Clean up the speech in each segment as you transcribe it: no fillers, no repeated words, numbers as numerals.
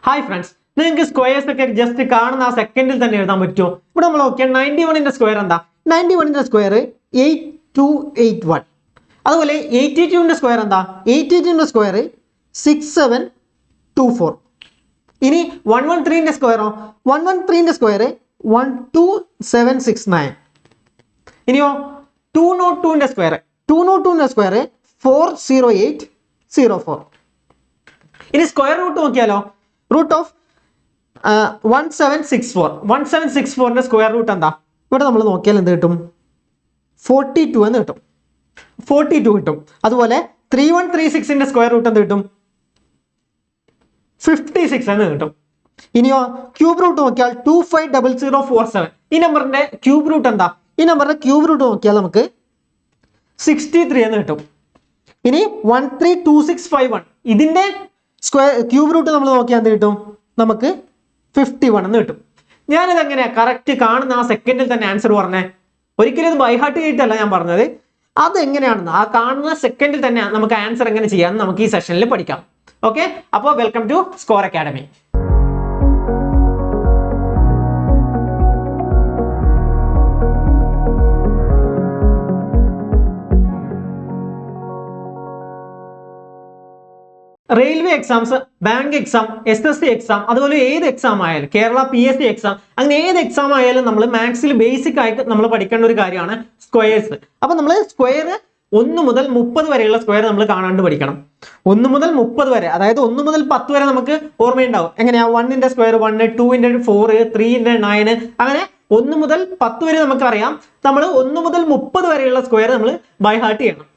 Hi friends, നിങ്ങൾക്ക് squares ഒക്കെ just കാണുന്ന ആ സെക്കൻഡിൽ തന്നെ എഴുതാൻ പറ്റുമോ? ഇവിടെ നമ്മൾ നോക്കിയാൽ 91ന്റെ സ്ക്വയർ എന്താ? 91ന്റെ സ്ക്വയർ 8281. അതുപോലെ 82ന്റെ സ്ക്വയർ എന്താ? 82ന്റെ സ്ക്വയർ 6724. ഇനി 113ന്റെ സ്ക്വയറോ? 113ന്റെ സ്ക്വയർ 12769. ഇനിയോ 202ന്റെ സ്ക്വയർ 202ന്റെ സ്ക്വയർ 40804. ഇനി സ്ക്വയർ റൂട്ട് നോക്കിയാലോ? റൂട്ട് ഓഫ് 1764 സ്ക്വയർ റൂട്ട് എന്താ? ഇവിടെ നമ്മൾ നോക്കിയാൽ എന്ത് കിട്ടും? 42 എന്ന് കിട്ടും. 42 കിട്ടും. അതുപോലെ 3136ന്റെ സ്ക്വയർ റൂട്ട് എന്ത് കിട്ടും? 56 എന്ന് കിട്ടും. ഇനിയോ ക്യൂബ് റൂട്ട് നോക്കിയാൽ 250047. ഈ നമ്പറിന്റെ ക്യൂബ് റൂട്ട് എന്താ? ഈ നമ്പറിന്റെ ക്യൂബ് റൂട്ട് നോക്കിയാൽ നമുക്ക് 63 എന്ന് കിട്ടും. ഇനി 132651 ഇതിന്റെ സ്ക്വയർ ക്യൂബ് റൂട്ട് നമ്മൾ നോക്കിയാൽ എന്ത് കിട്ടും? നമുക്ക് 51 എന്ന് കിട്ടും. ഞാനിത് എങ്ങനെയാ കറക്റ്റ് കാണുന്ന ആ സെക്കൻഡിൽ തന്നെ ആൻസർ പറഞ്ഞേ? ഒരിക്കലും ഇത് ബൈഹാർട്ട് ചെയ്തിട്ടല്ല ഞാൻ പറഞ്ഞത്. അതെങ്ങനെയാണെന്ന് ആ കാണുന്ന സെക്കൻഡിൽ തന്നെ നമുക്ക് ആൻസർ എങ്ങനെ ചെയ്യാമെന്ന് നമുക്ക് ഈ സെഷനിൽ പഠിക്കാം. ഓക്കെ, അപ്പോൾ welcome to Score Academy. Railway exams, bank exam, SSC exam, അതുപോലെ ഏത് എക്സാം ആയാലും കേരള PSC എക്സാം, അങ്ങനെ ഏത് എക്സാം ആയാലും നമ്മൾ മാത്സിൽ ബേസിക് ആയിട്ട് നമ്മൾ പഠിക്കേണ്ട ഒരു കാര്യമാണ് സ്ക്വയേഴ്സ്. അപ്പൊ നമ്മൾ സ്ക്വയർ 1 മുതൽ 30 വരെയുള്ള സ്ക്വയർ നമ്മൾ കാണാണ്ട് പഠിക്കണം. 1 മുതൽ 30 വരെ, അതായത് 1 മുതൽ 10 വരെ നമുക്ക് ഓർമ്മയുണ്ടാവും. എങ്ങനെയാ? 1ന്റെ സ്ക്വയർ 1, 2ന്റെ 4, 3ന്റെ 9, അങ്ങനെ 1 മുതൽ 10 വരെ നമുക്കറിയാം. നമ്മൾ 1 മുതൽ 30 വരെയുള്ള സ്ക്വയർ നമ്മൾ ബൈ ഹാർട്ട് ചെയ്യണം.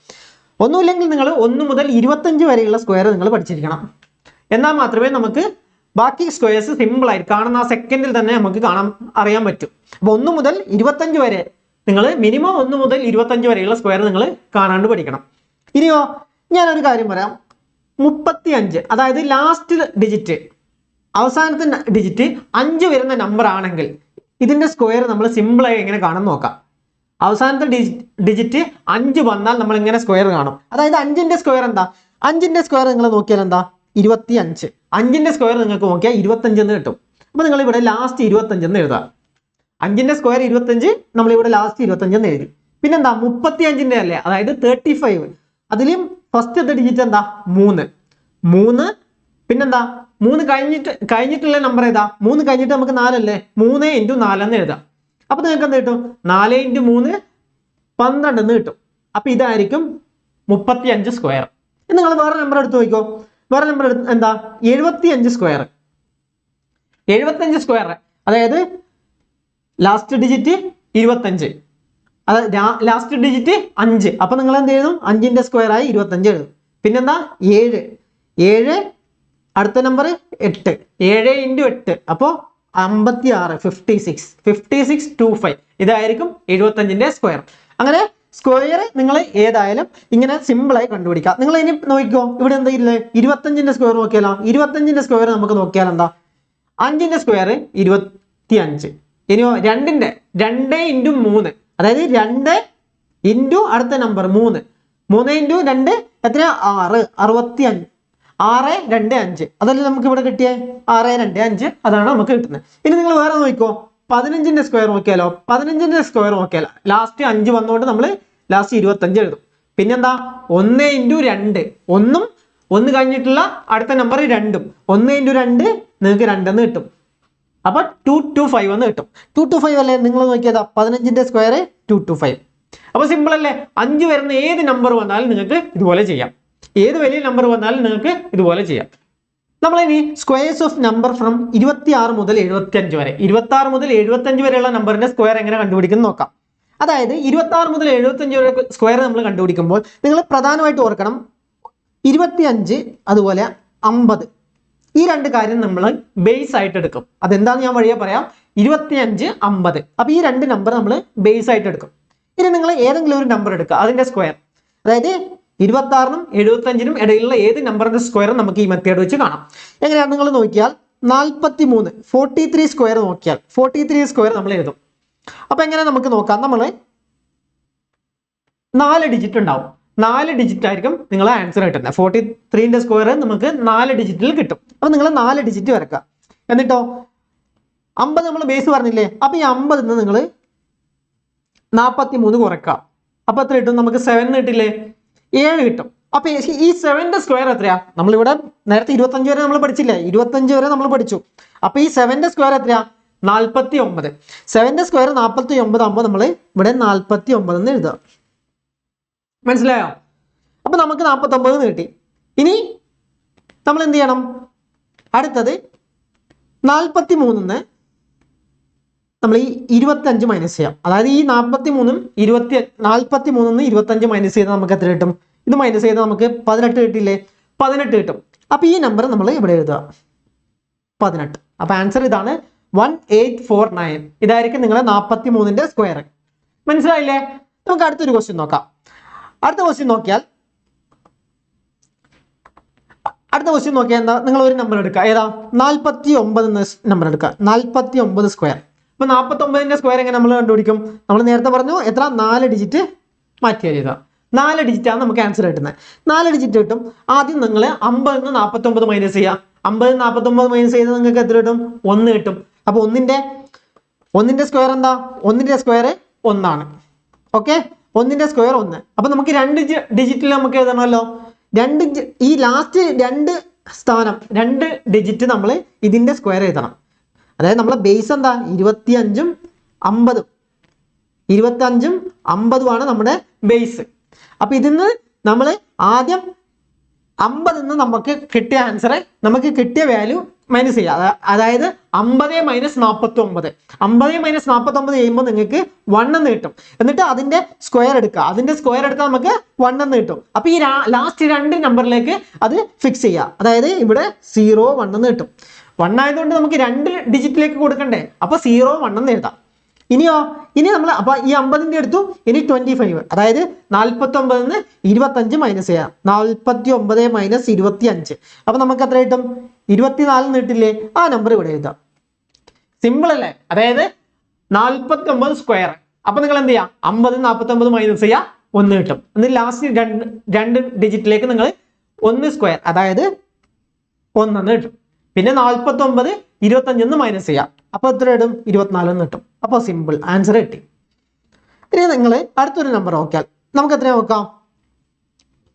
ഒന്നുമില്ലെങ്കിൽ നിങ്ങൾ 1 മുതൽ 25 വരെയുള്ള സ്ക്വയർ നിങ്ങൾ പഠിച്ചിരിക്കണം. എന്നാൽ മാത്രമേ നമുക്ക് ബാക്കി സ്ക്വയേഴ്സ് സിമ്പിൾ ആയിട്ട് കാണുന്ന ആ സെക്കൻഡിൽ തന്നെ നമുക്ക് അറിയാൻ പറ്റും. അപ്പോൾ 1 മുതൽ 25 വരെ നിങ്ങൾ മിനിമം 1 മുതൽ 25 വരെയുള്ള സ്ക്വയർ നിങ്ങൾ കാണാണ്ട് പഠിക്കണം. ഇനിയോ ഞാനൊരു കാര്യം പറയാം. 35, അതായത് ലാസ്റ്റ് ഡിജിറ്റ്, അവസാനത്തെ ഡിജിറ്റ് 5 വരുന്ന നമ്പർ ആണെങ്കിൽ ഇതിന്റെ സ്ക്വയർ നമ്മൾ സിമ്പിളായി എങ്ങനെ കാണാൻ നോക്കാം. അവസാനത്തെ ഡിജിറ്റ് 5 വന്നാൽ നമ്മൾ ഇങ്ങനെ സ്ക്വയർ കാണും. അതായത് 5ന്റെ സ്ക്വയർ എന്താ? 5ന്റെ സ്ക്വയർ നിങ്ങൾ നോക്കിയാൽ എന്താ? 25. 5ന്റെ സ്ക്വയർ നിങ്ങൾക്ക് നോക്കിയാൽ 25 എന്ന് കിട്ടും. അപ്പൊ നിങ്ങൾ ഇവിടെ ലാസ്റ്റ് 25 എന്ന് എഴുതാം. 5ന്റെ സ്ക്വയർ 25, നമ്മൾ ഇവിടെ ലാസ്റ്റ് 25 എന്ന് എഴുതി. പിന്നെന്താ? 35ന്റെ അല്ലേ, അതായത് 35. അതിലും ഫസ്റ്റത്തെ ഡിജിറ്റ് എന്താ? 3. പിന്നെന്താ? 3 കഴിഞ്ഞിട്ടുള്ള നമ്പർ ഏതാ? 3 കഴിഞ്ഞിട്ട് നമുക്ക് 4 അല്ലേ? 3 × 4 എന്ന് എഴുതാം. അപ്പൊ നിങ്ങൾക്ക് എന്ത് കിട്ടും? 4 × 3 12 എന്ന് കിട്ടും. അപ്പൊ ഇതായിരിക്കും 35 സ്ക്വയർ. നിങ്ങൾ വേറെ നമ്പർ എടുത്ത് നോക്കിക്കോ. വേറെ നമ്പർ എന്താ? 75 സ്ക്വയർ. 75 സ്ക്വയർ, അതായത് ലാസ്റ്റ് ഡിജിറ്റ് 25, അത് ലാസ്റ്റ് ഡിജിറ്റ് 5. അപ്പൊ നിങ്ങൾ എന്ത് എഴുതും? 5ന്റെ സ്ക്വയർ ആയി 25 എഴുതും. പിന്നെന്താ? 7. അടുത്ത നമ്പർ 8. 7 × 8 അപ്പോ 56. 5625. ഇതായിരിക്കും 75ന്റെ സ്ക്വയർ. അങ്ങനെ സ്ക്വയർ നിങ്ങൾ ഏതായാലും ഇങ്ങനെ സിമ്പിളായി കണ്ടുപിടിക്കാം. നിങ്ങൾ ഇനി നോക്കിക്കോ, ഇവിടെ എന്താ ഇല്ലേ? 25ന്റെ സ്ക്വയർ നോക്കിയാലോ? 25ന്റെ സ്ക്വയർ നമുക്ക് നോക്കിയാൽ എന്താ? 5ന്റെ സ്ക്വയർ 25. ഇനിയോ 2 × 3, അതായത് 2 × അടുത്ത നമ്പർ 3. 3 × 2 എത്ര? 6. 65. 6, 2, 5. അതല്ലേ നമുക്ക് ഇവിടെ കിട്ടിയേ? 6, 2, 5. അതാണ് നമുക്ക് കിട്ടുന്നത്. ഇനി നിങ്ങൾ വേറെ നോക്കിക്കോ. 15ന്റെ സ്ക്വയർ നോക്കിയാലോ? 15ന്റെ സ്ക്വയർ നോക്കിയാൽ ലാസ്റ്റ് 5 വന്നുകൊണ്ട് നമ്മൾ ലാസ്റ്റ് 25 എഴുതും. പിന്നെന്താ? 1 × 2. 1 കഴിഞ്ഞിട്ടുള്ള അടുത്ത നമ്പർ 2. 1 × 2 നിങ്ങൾക്ക് 2 എന്ന് കിട്ടും. അപ്പൊ 225 എന്ന് കിട്ടും. 225 അല്ലേ? നിങ്ങൾ നോക്കിയതാ 15ന്റെ സ്ക്വയർ 225. അപ്പൊ സിമ്പിൾ അല്ലേ? 5 വരുന്ന ഏത് നമ്പർ വന്നാലും നിങ്ങൾക്ക് ഇതുപോലെ ചെയ്യാം. ഏത് വലിയ നമ്പർ വന്നാലും നിങ്ങൾക്ക് ഇതുപോലെ ചെയ്യാം. നമ്മളിനി സ്ക്വയേഴ്സ് ഓഫ് നമ്പർ ഫ്രം 26 മുതൽ 75 വരെ, 26 മുതൽ 75 വരെയുള്ള നമ്പറിന്റെ സ്ക്വയർ എങ്ങനെ കണ്ടുപിടിക്കുന്നു നോക്കാം. അതായത് 26 മുതൽ 75 വരെ സ്ക്വയർ നമ്മൾ കണ്ടുപിടിക്കുമ്പോൾ നിങ്ങൾ പ്രധാനമായിട്ട് ഓർക്കണം 25 അതുപോലെ 50. ഈ രണ്ട് കാര്യം നമ്മൾ ബേസ് ആയിട്ട് എടുക്കും. അതെന്താണെന്ന് ഞാൻ വഴിയെ പറയാം. 25, 50. അപ്പൊ ഈ രണ്ട് നമ്പർ നമ്മൾ ബേസ് ആയിട്ട് എടുക്കും. ഇനി നിങ്ങൾ ഏതെങ്കിലും ഒരു നമ്പർ എടുക്കുക, അതിന്റെ സ്ക്വയർ, അതായത് 26നും 75നും ഇടയിലുള്ള ഏത് നമ്പറിന്റെ സ്ക്വയർ നമുക്ക് ഈ മെത്തേഡ് വെച്ച് കാണാം. എങ്ങനെയാണ്? നിങ്ങൾ നോക്കിയാൽ 43, 43 സ്ക്വയർ നോക്കിയാൽ 43 സ്ക്വയർ നമ്മൾ എഴുതും. അപ്പൊ എങ്ങനെ നമുക്ക് നോക്കാം? നമ്മൾ 4 ഡിജിറ്റ് ഉണ്ടാവും. 4 ഡിജിറ്റ് ആയിരിക്കും നിങ്ങൾ ആൻസർ കിട്ടുന്നത്. 43ന്റെ സ്ക്വയർ നമുക്ക് 4 ഡിജിറ്റിൽ കിട്ടും. അപ്പൊ നിങ്ങൾ 4 ഡിജിറ്റ് വരക്കുക. എന്നിട്ടോ 50 നമ്മൾ ബേസ് പറഞ്ഞില്ലേ, അപ്പൊ ഈ 50 നിന്ന് നിങ്ങൾ 43 കുറക്കുക. അപ്പൊ എത്ര കിട്ടും? നമുക്ക് 7 കിട്ടില്ലേ, 7 കിട്ടും. അപ്പൊ ഈ 7ന്റെ സ്ക്വയർ എത്രയാ? നമ്മളിവിടെ നേരത്തെ 25 വരെ നമ്മൾ പഠിച്ചില്ലേ, 25 വരെ നമ്മൾ പഠിച്ചു. അപ്പൊ ഈ 7ന്റെ സ്ക്വയർ എത്രയാ? 49. 7ന്റെ സ്ക്വയർ 49 ആകുമ്പോൾ നമ്മൾ ഇവിടെ 49 എന്ന് എഴുതുക. മനസ്സിലായോ? അപ്പൊ നമുക്ക് 49 കിട്ടി. ഇനി നമ്മൾ എന്ത് ചെയ്യണം? അടുത്തത് 43 നമ്മൾ ഈ 25 മൈനസ് ചെയ്യാം. അതായത് ഈ 43 25 മൈനസ് ചെയ്താൽ നമുക്ക് എത്ര കിട്ടും? ഇത് മൈനസ് ചെയ്താൽ നമുക്ക് 18 കിട്ടില്ലേ, 18 കിട്ടും. അപ്പൊ ഈ നമ്പർ നമ്മൾ ഇവിടെ എഴുതുക 18. അപ്പൊ ആൻസർ ഇതാണ് 1849. ഇതായിരിക്കും നിങ്ങളെ 43ന്റെ സ്ക്വയർ. മനസ്സിലായില്ലേ? നമുക്ക് അടുത്തൊരു ക്വസ്റ്റ്യൻ നോക്കാം. അടുത്ത ക്വസ്റ്റ്യൻ നോക്കിയാൽ എന്താ, നിങ്ങൾ ഒരു നമ്പർ എടുക്കുക. ഏതാ? 49 നമ്പർ എടുക്കുക. 49 സ്ക്വയർ. അപ്പൊ 49ന്റെ സ്ക്വയർ എങ്ങനെ നമ്മൾ കണ്ടുപിടിക്കും? നമ്മൾ നേരത്തെ പറഞ്ഞു എത്ര? 4 ഡിജിറ്റ് മാറ്റിയാൽ ചെയ്താൽ 4 ഡിജിറ്റ് ആണ് നമുക്ക് ആൻസർ കിട്ടുന്നത്. 4 ഡിജിറ്റ് കിട്ടും. ആദ്യം നിങ്ങൾ 50 49 മൈനസ് ചെയ്യുക. 50 49 മൈനസ് ചെയ്താൽ നിങ്ങൾക്ക് എത്ര കിട്ടും? 1 കിട്ടും. അപ്പൊ ഒന്നിന്റെ സ്ക്വയർ എന്താ? 1ന്റെ സ്ക്വയർ 1 ആണ്. ഓക്കെ, 1ന്റെ സ്ക്വയർ 1. അപ്പൊ നമുക്ക് 2 ഡിജിറ്റിൽ നമുക്ക് എഴുതണമല്ലോ. ഈ ലാസ്റ്റ് 2 സ്ഥാനം 2 ഡിജിറ്റ് നമ്മൾ ഇതിന്റെ സ്ക്വയർ എഴുതണം. അതായത് നമ്മളെ ബേസ് എന്താ? 25ഉം 50ഉം. 25ഉം 50ഉമാണ് നമ്മുടെ ബേസ്. അപ്പൊ ഇതിന്ന് നമ്മൾ ആദ്യം 50 നമുക്ക് കിട്ടിയ ആൻസറെ നമുക്ക് കിട്ടിയ വാല്യൂ മൈനസ് ചെയ്യുക. അതായത് 50 മൈനസ് 49. 50 മൈനസ് 49 ചെയ്യുമ്പോൾ നിങ്ങൾക്ക് 1 എന്ന് കിട്ടും. എന്നിട്ട് അതിന്റെ സ്ക്വയർ എടുക്കുക. അതിന്റെ സ്ക്വയർ എടുത്താൽ നമുക്ക് 1 എന്ന് കിട്ടും. അപ്പൊ ഈ ലാസ്റ്റ് 2 നമ്പറിലേക്ക് അത് ഫിക്സ് ചെയ്യുക. അതായത് ഇവിടെ 0 1 എന്ന് കിട്ടും. 1 ആയതുകൊണ്ട് നമുക്ക് 2 ഡിജിറ്റിലേക്ക് കൊടുക്കണ്ടേ. അപ്പൊ 0 1 എന്ന് എഴുതാം. ഇനി നമ്മൾ അപ്പൊ ഈ 50ന്റെ എടുത്തു. ഇനി 25, അതായത് 49 25 മൈനസ് ചെയ്യാം. 49 മൈനസ് 25. അപ്പൊ നമുക്ക് എത്ര കിട്ടും? 24 കിട്ടില്ലേ? ആ നമ്പർ ഇവിടെ എഴുതാം. സിമ്പിൾ അല്ലേ? അതായത് 49 സ്ക്വയർ. അപ്പൊ നിങ്ങൾ എന്ത് ചെയ്യാം? 50 49 മൈനസ് ചെയ്യാം, 1 കിട്ടും. എന്നിട്ട് ലാസ്റ്റ് 2 ഡിജിറ്റിലേക്ക് നിങ്ങൾ 1 സ്ക്വയർ, അതായത് 1 എന്ന് കിട്ടും. പിന്നെ 49 25 മൈനസ് ചെയ്യാം. അപ്പൊ എത്ര കിട്ടും? 24 എന്ന് കിട്ടും. അപ്പൊ സിമ്പിൾ ആൻസർ കിട്ടി. ഇനി നിങ്ങൾ അടുത്തൊരു നമ്പർ നോക്കിയാൽ നമുക്ക് എത്ര നോക്കാം?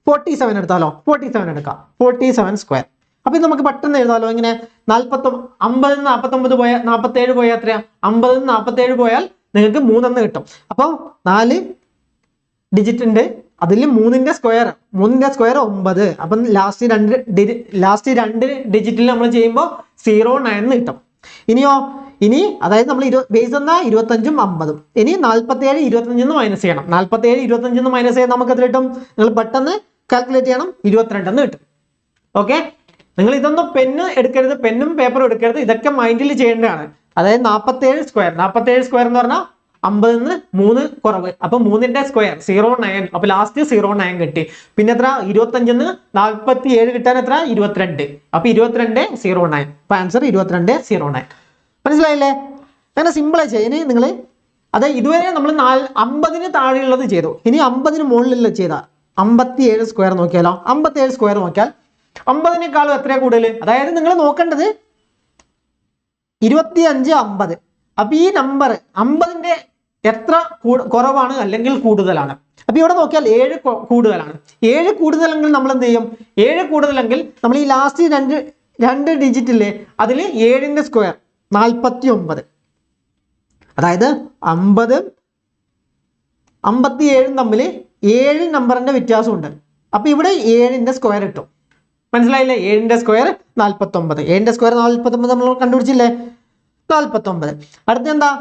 47 എടുത്താലോ? 47 എടുക്കാം. 47 സ്ക്വയർ. അപ്പൊ ഇത് നമുക്ക് പെട്ടെന്ന് എഴുതാലോ. ഇങ്ങനെ 50 49 പോയാൽ 47 പോയാൽ എത്രയാ? 50 47 പോയാൽ നിങ്ങൾക്ക് 3 എന്ന് കിട്ടും. അപ്പൊ 4 ഡിജിറ്റ് ഉണ്ട്. അതിൽ 3ന്റെ സ്ക്വയർ 9. അപ്പം ലാസ്റ്റ് 2 ഡിജിറ്റിൽ നമ്മൾ ചെയ്യുമ്പോൾ 09 കിട്ടും. ഇനി അതായത് നമ്മൾ ബേസ് എന്നാ 25ഉം 50ഉം. ഇനി 47 25 മൈനസ് ചെയ്യണം. 47 25 മൈനസ് ചെയ്യാൻ നമുക്ക് എത്ര കിട്ടും? നിങ്ങൾ പെട്ടെന്ന് കാൽക്കുലേറ്റ് ചെയ്യണം. 22 എന്ന് കിട്ടും. ഓക്കെ, നിങ്ങൾ ഇതൊന്നും പെന്ന് എടുക്കരുത്, പെന്നും പേപ്പറും എടുക്കരുത്. ഇതൊക്കെ മൈൻഡിൽ ചെയ്യേണ്ടതാണ്. അതായത് 47 സ്ക്വയർ എന്ന് പറഞ്ഞാൽ 50 3 കുറവ്. അപ്പൊ 3ന്റെ സ്ക്വയർ 09. അപ്പൊ ലാസ്റ്റ് 09 കിട്ടി. പിന്നെ എത്ര? 25 47 കിട്ടാൻ എത്ര? 22. അപ്പൊ 22 09. അപ്പൊ ആൻസർ 22 09. മനസ്സിലായില്ലേ? അങ്ങനെ സിമ്പിളായി ചെയ്യാം. ഇനി നിങ്ങൾ അതായത് ഇതുവരെ നമ്മൾ 50ന് താഴെയുള്ളത് ചെയ്തു. ഇനി 50ന് മുകളിലുള്ള ചെയ്താൽ 57 സ്ക്വയർ നോക്കിയാലോ? 57 സ്ക്വയർ നോക്കിയാൽ 50നേക്കാളും എത്രയാ കൂടുതൽ? അതായത് നിങ്ങൾ നോക്കേണ്ടത് 25 50. അപ്പൊ ഈ നമ്പർ 50ന്റെ എത്ര കുറവാണ് അല്ലെങ്കിൽ കൂടുതലാണ്? അപ്പൊ ഇവിടെ നോക്കിയാൽ 7 കൂടുതലാണ്. 7 കൂടുതലെങ്കിൽ നമ്മൾ എന്ത് ചെയ്യും? 7 കൂടുതലെങ്കിൽ നമ്മൾ ഈ ലാസ്റ്റ് 2 ഡിജിറ്റില്ലേ, അതിൽ 7ന്റെ സ്ക്വയർ 49. അതായത് 50 57 തമ്മിൽ 7 നമ്പറിന്റെ വ്യത്യാസമുണ്ട്. അപ്പൊ ഇവിടെ 7ന്റെ സ്ക്വയർ കിട്ടും. മനസ്സിലായില്ലേ? 7ന്റെ സ്ക്വയർ 49. 7ന്റെ സ്ക്വയർ 49 നമ്മൾ കണ്ടുപിടിച്ചില്ലേ? 49. അടുത്ത എന്താ?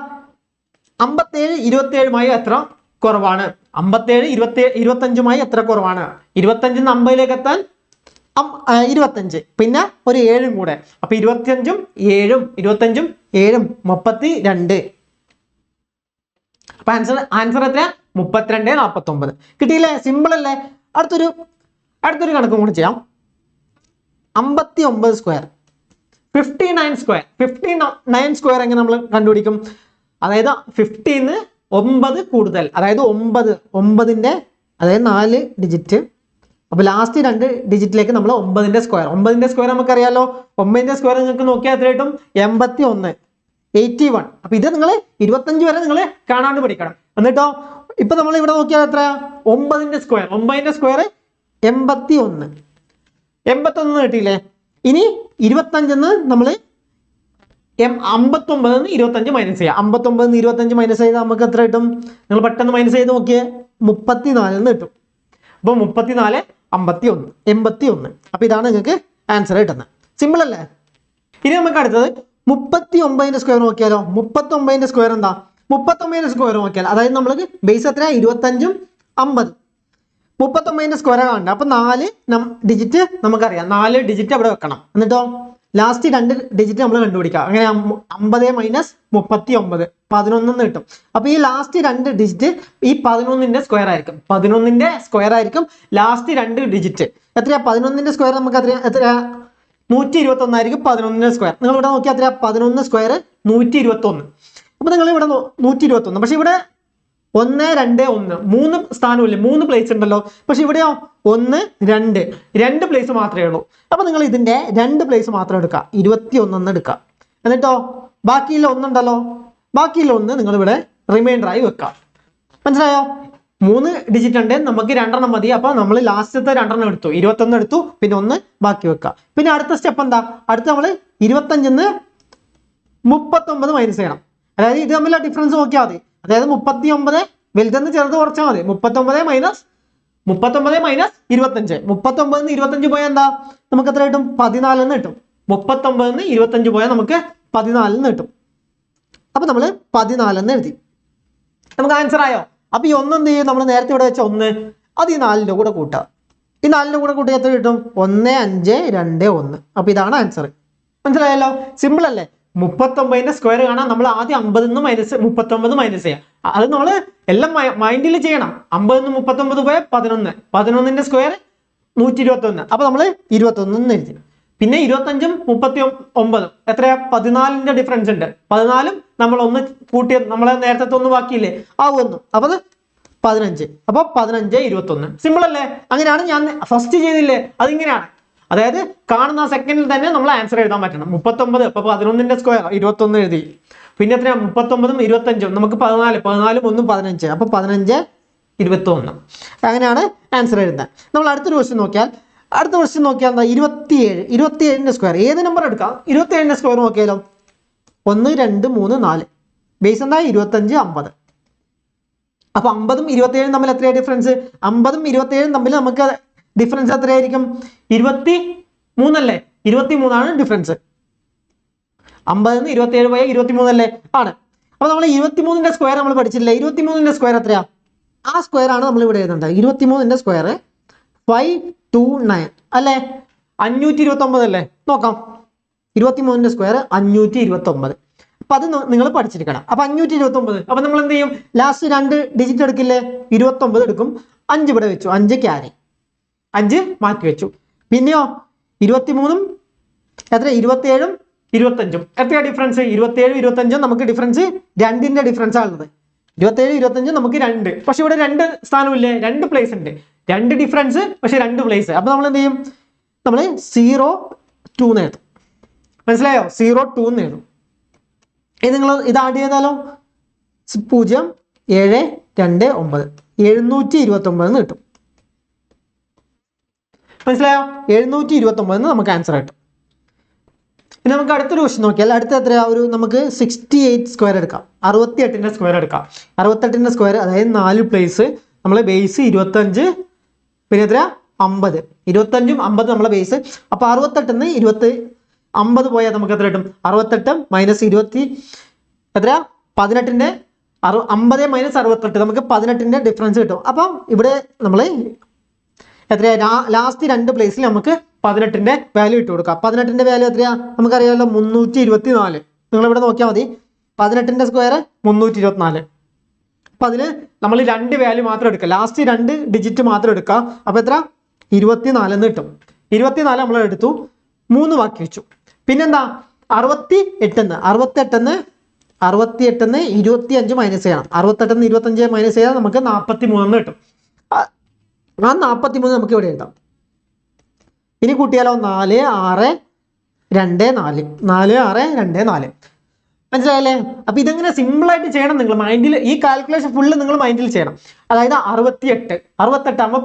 57 27 എത്ര കുറവാണ്? 57 25 എത്ര കുറവാണ്? 25 50ലേക്ക് എത്താൻ 25, പിന്നെ ഒരു 7 കൂടെ. അപ്പൊ 25ഉം 7ഉം 32. അപ്പൊ ആൻസർ എത്ര? 32 49. കിട്ടിയില്ലേ? സിമ്പിൾ അല്ലേ? അടുത്തൊരു കണക്കും കൂടി ചെയ്യാം. 59 സ്ക്വയർ 59 സ്ക്വയർ എങ്ങനെ നമ്മൾ കണ്ടുപിടിക്കും? അതായത് 50ന്ന് 9 കൂടുതൽ, അതായത് 9ന്റെ അതായത് 4 ഡിജിറ്റ് അപ്പോൾ ലാസ്റ്റ് 2 ഡിജിറ്റിലേക്ക് നമ്മൾ 9ന്റെ സ്ക്വയർ, 9ന്റെ സ്ക്വയർ നമുക്കറിയാലോ, 9ന്റെ സ്ക്വയർ നിങ്ങൾക്ക് നോക്കിയാൽ എത്രയായിട്ടും 81, 81. അപ്പോൾ ഇത് നിങ്ങൾ 25 വരെ നിങ്ങൾ കാണാണ്ട് പഠിക്കണം. എന്നിട്ടോ ഇപ്പൊ നമ്മൾ ഇവിടെ നോക്കിയാൽ എത്ര 9ന്റെ സ്ക്വയർ, 9ന്റെ സ്ക്വയർ 81, 81 കിട്ടിയില്ലേ. ഇനി 25 നമ്മൾ 59 25 മൈനസ് ചെയ്യാം. 59 25 മൈനസ് ചെയ്താൽ നമുക്ക് എത്ര കിട്ടും? നിങ്ങൾ പെട്ടെന്ന് മൈനസ് ചെയ്ത് നോക്കിയേ, 34 കിട്ടും. അപ്പോൾ 34 51 81. അപ്പോൾ ഇതാണ് നിങ്ങൾക്ക് ആൻസർ കിട്ടുന്നത്. സിമ്പിൾ അല്ലേ? ഇനി നമുക്ക് അടുത്തത് 39ന്റെ സ്ക്വയർ നോക്കിയാലോ. 39ന്റെ സ്ക്വയർ എന്താ? 39ന്റെ സ്ക്വയർ നോക്കിയാൽ അതായത് നമ്മൾക്ക് ബേസ് എത്ര 25 50. 39ന്റെ സ്ക്വയർ കാണണ്ട. അപ്പോൾ 4 ഡിജിറ്റ് നമുക്കറിയാം, 4 ഡിജിറ്റ് അവിടെ വെക്കണം. എന്നിട്ടോ ലാസ്റ്റ് 2 ഡിജിറ്റ് നമ്മൾ കണ്ടുപിടിക്കുക. അങ്ങനെ 50 മൈനസ് 39 11 കിട്ടും. അപ്പോൾ ഈ ലാസ്റ്റ് 2 ഡിജിറ്റ് ഈ 11ന്റെ സ്ക്വയർ ആയിരിക്കും. 11ന്റെ സ്ക്വയർ ആയിരിക്കും ലാസ്റ്റ് 2 ഡിജിറ്റ്. എത്രയാ 11ന്റെ സ്ക്വയർ? നമുക്ക് എത്രയാ 121 ആയിരിക്കും 11ന്റെ സ്ക്വയർ. നിങ്ങൾ ഇവിടെ നോക്കിയാൽ എത്രയാ 11 സ്ക്വയർ 121. അപ്പോൾ നിങ്ങൾ ഇവിടെ 121. പക്ഷെ ഇവിടെ 1 2 1 3 സ്ഥാനമില്ലേ, 3 പ്ലേസ് ഉണ്ടല്ലോ. പക്ഷെ ഇവിടെയോ 1 2 2 പ്ലേസ് മാത്രമേ ഉള്ളൂ. അപ്പോൾ നിങ്ങൾ ഇതിന്റെ 2 പ്ലേസ് മാത്രം എടുക്കുക, 21 എടുക്കുക. എന്നിട്ടോ ബാക്കിയുള്ള 1 ഉണ്ടല്ലോ, ബാക്കിയുള്ള 1 നിങ്ങൾ ഇവിടെ റിമൈൻഡർ ആയി വെക്കുക. മനസ്സിലായോ? 3 ഡിജിറ്റ് ഉണ്ട്, നമുക്ക് 2 മതി. അപ്പോൾ നമ്മൾ ലാസ്റ്റത്തെ 2 എടുത്തു, 21 എടുത്തു, പിന്നെ 1 ബാക്കി വെക്കുക. പിന്നെ അടുത്ത സ്റ്റെപ്പ് എന്താ? അടുത്ത നമ്മൾ 25 39 മൈനസ് ചെയ്യണം. അതായത് ഇത് തമ്മിലുള്ള ഡിഫറൻസ് നോക്കിയാൽ മതി. അതായത് 39 വലുതെന്ന് ചെറുത് കുറച്ചാൽ മതി. 39 മൈനസ് 25. 39 25 പോയാൽ എന്താ നമുക്ക് എത്ര കിട്ടും? 14 കിട്ടും. 39 25 പോയാൽ നമുക്ക് 14 കിട്ടും. അപ്പൊ നമ്മൾ 14 എഴുതി. നമുക്ക് ആൻസർ ആയോ? അപ്പൊ ഈ 1 എന്ത് ചെയ്യും? നമ്മൾ നേരത്തെ ഇവിടെ വെച്ച 1 അത് ഈ 4ന്റെ കൂടെ കൂട്ടുക. ഈ 4ന്റെ കൂടെ കൂട്ടി എത്ര കിട്ടും? 1 5 2 1. അപ്പൊ ഇതാണ് ആൻസർ. മനസ്സിലായല്ലോ? സിമ്പിൾ അല്ലേ? 39ന്റെ സ്ക്വയർ കാണാൻ നമ്മൾ ആദ്യം 50 മൈനസ് 39 മൈനസ് ചെയ്യാം. അത് നമ്മൾ എല്ലാം മൈൻഡിൽ ചെയ്യണം. 50 39 പോയ 11, 11ന്റെ സ്ക്വയർ 121. അപ്പൊ നമ്മൾ 21 എഴുതി. പിന്നെ 25 39 എത്രയാ? 14ന്റെ ഡിഫറൻസ് ഉണ്ട്. 14 നമ്മൾ ഒന്ന് കൂട്ടിയ നമ്മളെ നേരത്തെ 1 ബാക്കിയില്ലേ, ആ 1. അപ്പൊ അത് 15. അപ്പൊ 15 21. സിമ്പിൾ അല്ലേ? അങ്ങനെയാണ് ഞാൻ ഫസ്റ്റ് ചെയ്തില്ലേ, അതിങ്ങനെയാണ്. അതായത് കാണുന്ന സെക്കൻഡിൽ തന്നെ നമ്മൾ ആൻസർ എഴുതാൻ പറ്റണം. 39 അപ്പൊ 11ന്റെ സ്ക്വയർ 21 എഴുതി. പിന്നെ എത്രയാ? 39 25 നമുക്ക് 14 14 1 15. അപ്പൊ 15 21. അങ്ങനെയാണ് ആൻസർ എഴുതുന്നത്. നമ്മൾ അടുത്തൊരു ക്വസ്റ്റ്യൻ നോക്കിയാൽ എന്താ? 27ന്റെ സ്ക്വയർ ഏത് നമ്പർ എടുക്കാം? 27ന്റെ സ്ക്വയർ നോക്കിയാലോ. 1 2 3 4 ബേസ് എന്താ? 25 50. അപ്പൊ 50ഉം 27ഉം തമ്മിൽ എത്രയാണ് ഡിഫറൻസ്? 50ഉം 27ഉം തമ്മിൽ നമുക്ക് ഡിഫറൻസ് എത്രയായിരിക്കും? 23 അല്ലേ? 23 ഡിഫറൻസ്. 50 27 പോയ 23 അല്ലേ? ആണ്. അപ്പൊ നമ്മൾ 23ന്റെ സ്ക്വയർ നമ്മൾ പഠിച്ചില്ല. 23ന്റെ സ്ക്വയർ എത്രയാ? ആ സ്ക്വയർ ആണ് നമ്മൾ ഇവിടെ എഴുതേണ്ടത്. 23ന്റെ സ്ക്വയർ 529 അല്ലേ? 529 അല്ലേ? നോക്കാം. 23ന്റെ സ്ക്വയർ 529. അപ്പൊ അത് നിങ്ങൾ പഠിച്ചിരിക്കണം. അപ്പൊ 529. അപ്പൊ നമ്മൾ എന്ത് ചെയ്യും? Last 2 digit എടുക്കില്ലേ? 29 എടുക്കും. 5 ഇവിടെ വെച്ചു, 5 ക്യാരി, 5 മാറ്റി വെച്ചു. പിന്നെയോ 23ഉം എത്ര? 27ഉം 25ഉം എത്രയാ ഡിഫറൻസ്? 27 25 നമുക്ക് ഡിഫറൻസ് 2ന്റെ ഡിഫറൻസ് ആണുള്ളത്. 27 25 നമുക്ക് 2. പക്ഷെ ഇവിടെ 2 സ്ഥാനമില്ലേ, 2 പ്ലേസ് ഉണ്ട്. 2 ഡിഫറൻസ് പക്ഷെ 2 പ്ലേസ്. അപ്പൊ നമ്മൾ എന്ത് ചെയ്യും? നമ്മൾ 02 എഴുതും. മനസ്സിലായോ? 02 എഴുതും. ഇത് നിങ്ങൾ ഇത് ആഡ് ചെയ്താലോ 0 7 2 9 729 കിട്ടും. മനസ്സിലായോ? 729 നമുക്ക് ആൻസർ കിട്ടും. ഇനി നമുക്ക് അടുത്തൊരു ക്വസ്റ്റ്യൻ നോക്കിയാൽ അടുത്ത എത്രയാ? നമുക്ക് 68 സ്ക്വയർ എടുക്കാം. 68ന്റെ സ്ക്വയർ എടുക്കാം. 68ന്റെ സ്ക്വയർ അതായത് 4 പ്ലേസ് നമ്മളെ ബേസ് 25 പിന്നെ എത്രയാ? 50. 25ഉം 50 നമ്മളെ ബേസ്. അപ്പൊ 68ന്ന് 50 പോയാൽ നമുക്ക് എത്ര കിട്ടും? 68 മൈനസ് 20 എത്രയാ? 18ന്റെ 50 മൈനസ് 68 നമുക്ക് 18ന്റെ ഡിഫറൻസ് കിട്ടും. അപ്പം ഇവിടെ നമ്മൾ എത്രയാ? ലാസ്റ്റ് 2 പ്ലേസിൽ നമുക്ക് 18ന്റെ വാല്യൂ ഇട്ട് കൊടുക്കാം. 18ന്റെ വാല്യൂ എത്രയാ? നമുക്കറിയാമല്ലോ 324. നിങ്ങൾ ഇവിടെ നോക്കിയാൽ മതി. 18ന്റെ സ്ക്വയർ 324. അപ്പൊ അതില് നമ്മൾ 2 വാല്യൂ മാത്രം എടുക്കുക. ലാസ്റ്റ് 2 ഡിജിറ്റ് മാത്രം എടുക്കുക. അപ്പൊ എത്ര? 24 കിട്ടും. 24 നമ്മൾ എടുത്തു, 3 ബാക്കി വെച്ചു. പിന്നെന്താ? 68ന്ന് 25 മൈനസ് ചെയ്യണം. 68ന്ന് 25 മൈനസ് ചെയ്താൽ നമുക്ക് 43 കിട്ടും. ആ 43 നമുക്ക് ഇവിടെ എഴുതാം. ഇനി കൂട്ടിയാലോ 4 6 2 4 4 6 2 4 മനസ്സിലായല്ലേ? അപ്പൊ ഇതെങ്ങനെ സിമ്പിൾ ആയിട്ട് ചെയ്യണം നിങ്ങൾ മൈൻഡിൽ ഈ കാൽക്കുലേഷൻ ഫുള്ള് നിങ്ങൾ മൈൻഡിൽ ചെയ്യണം. അതായത് 68 ആകുമ്പോൾ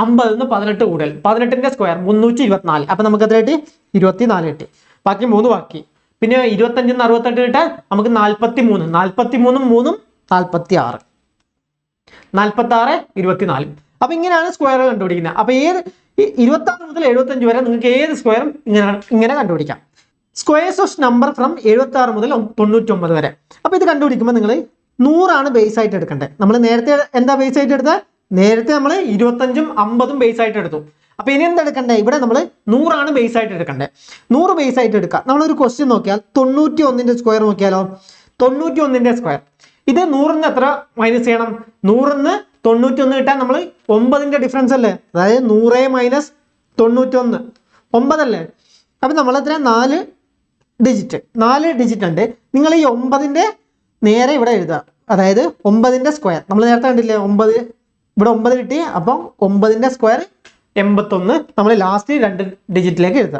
50 18 കൂടുതൽ 18ന്റെ സ്ക്വയർ 324. അപ്പൊ നമുക്ക് എത്രയായിട്ട് 24 കിട്ടി. ബാക്കി 3 ബാക്കി. പിന്നെ 25 68 കിട്ടാൻ നമുക്ക് 43 43 3 46 46 24. അപ്പൊ ഇങ്ങനെയാണ് സ്ക്വയർ കണ്ടുപിടിക്കുന്നത്. അപ്പൊ ഏത് 26 മുതൽ 75 വരെ നിങ്ങൾക്ക് ഏത് സ്ക്വയറും ഇങ്ങനെ കണ്ടുപിടിക്കാം. സ്ക്വയേഴ്സ് ഓഫ് നമ്പർ ഫ്രം 76 മുതൽ 99 വരെ. അപ്പൊ ഇത് കണ്ടുപിടിക്കുമ്പോൾ നിങ്ങൾ 100 ബേസ് ആയിട്ട് എടുക്കണ്ടേ. നമ്മൾ നേരത്തെ എന്താ ബേസ് ആയിട്ട് എടുത്തത്? നേരത്തെ നമ്മൾ 25ഉം 50ഉം ബേസ് ആയിട്ട് എടുത്തു. അപ്പൊ ഇനി എന്താ എടുക്കണ്ടേ? ഇവിടെ നമ്മൾ 100 ബേസ് ആയിട്ട് എടുക്കണ്ടേ. 100 ബേസ് ആയിട്ട് എടുക്കാം. നമ്മളൊരു ക്വസ്റ്റ്യൻ നോക്കിയാൽ 91ന്റെ സ്ക്വയർ നോക്കിയാലോ. 91ന്റെ സ്ക്വയർ ഇത് 100ന്ന് എത്ര മൈനസ് ചെയ്യണം? 100ന്ന് 91 കിട്ടാൻ നമ്മൾ 9ന്റെ ഡിഫറൻസ് അല്ലേ. അതായത് 100 മൈനസ് 91 9 അല്ലേ. അപ്പൊ നമ്മൾ എത്ര 4 ഡിജിറ്റ് ഉണ്ട്. നിങ്ങൾ ഈ 9ന്റെ നേരെ ഇവിടെ എഴുതുക. അതായത് 9ന്റെ സ്ക്വയർ നമ്മൾ നേരത്തെ കണ്ടില്ലേ 9 ഇവിടെ 9 കിട്ടി. അപ്പം 9ന്റെ സ്ക്വയർ 81 നമ്മൾ ലാസ്റ്റ് 2 ഡിജിറ്റിലേക്ക് എഴുതുക.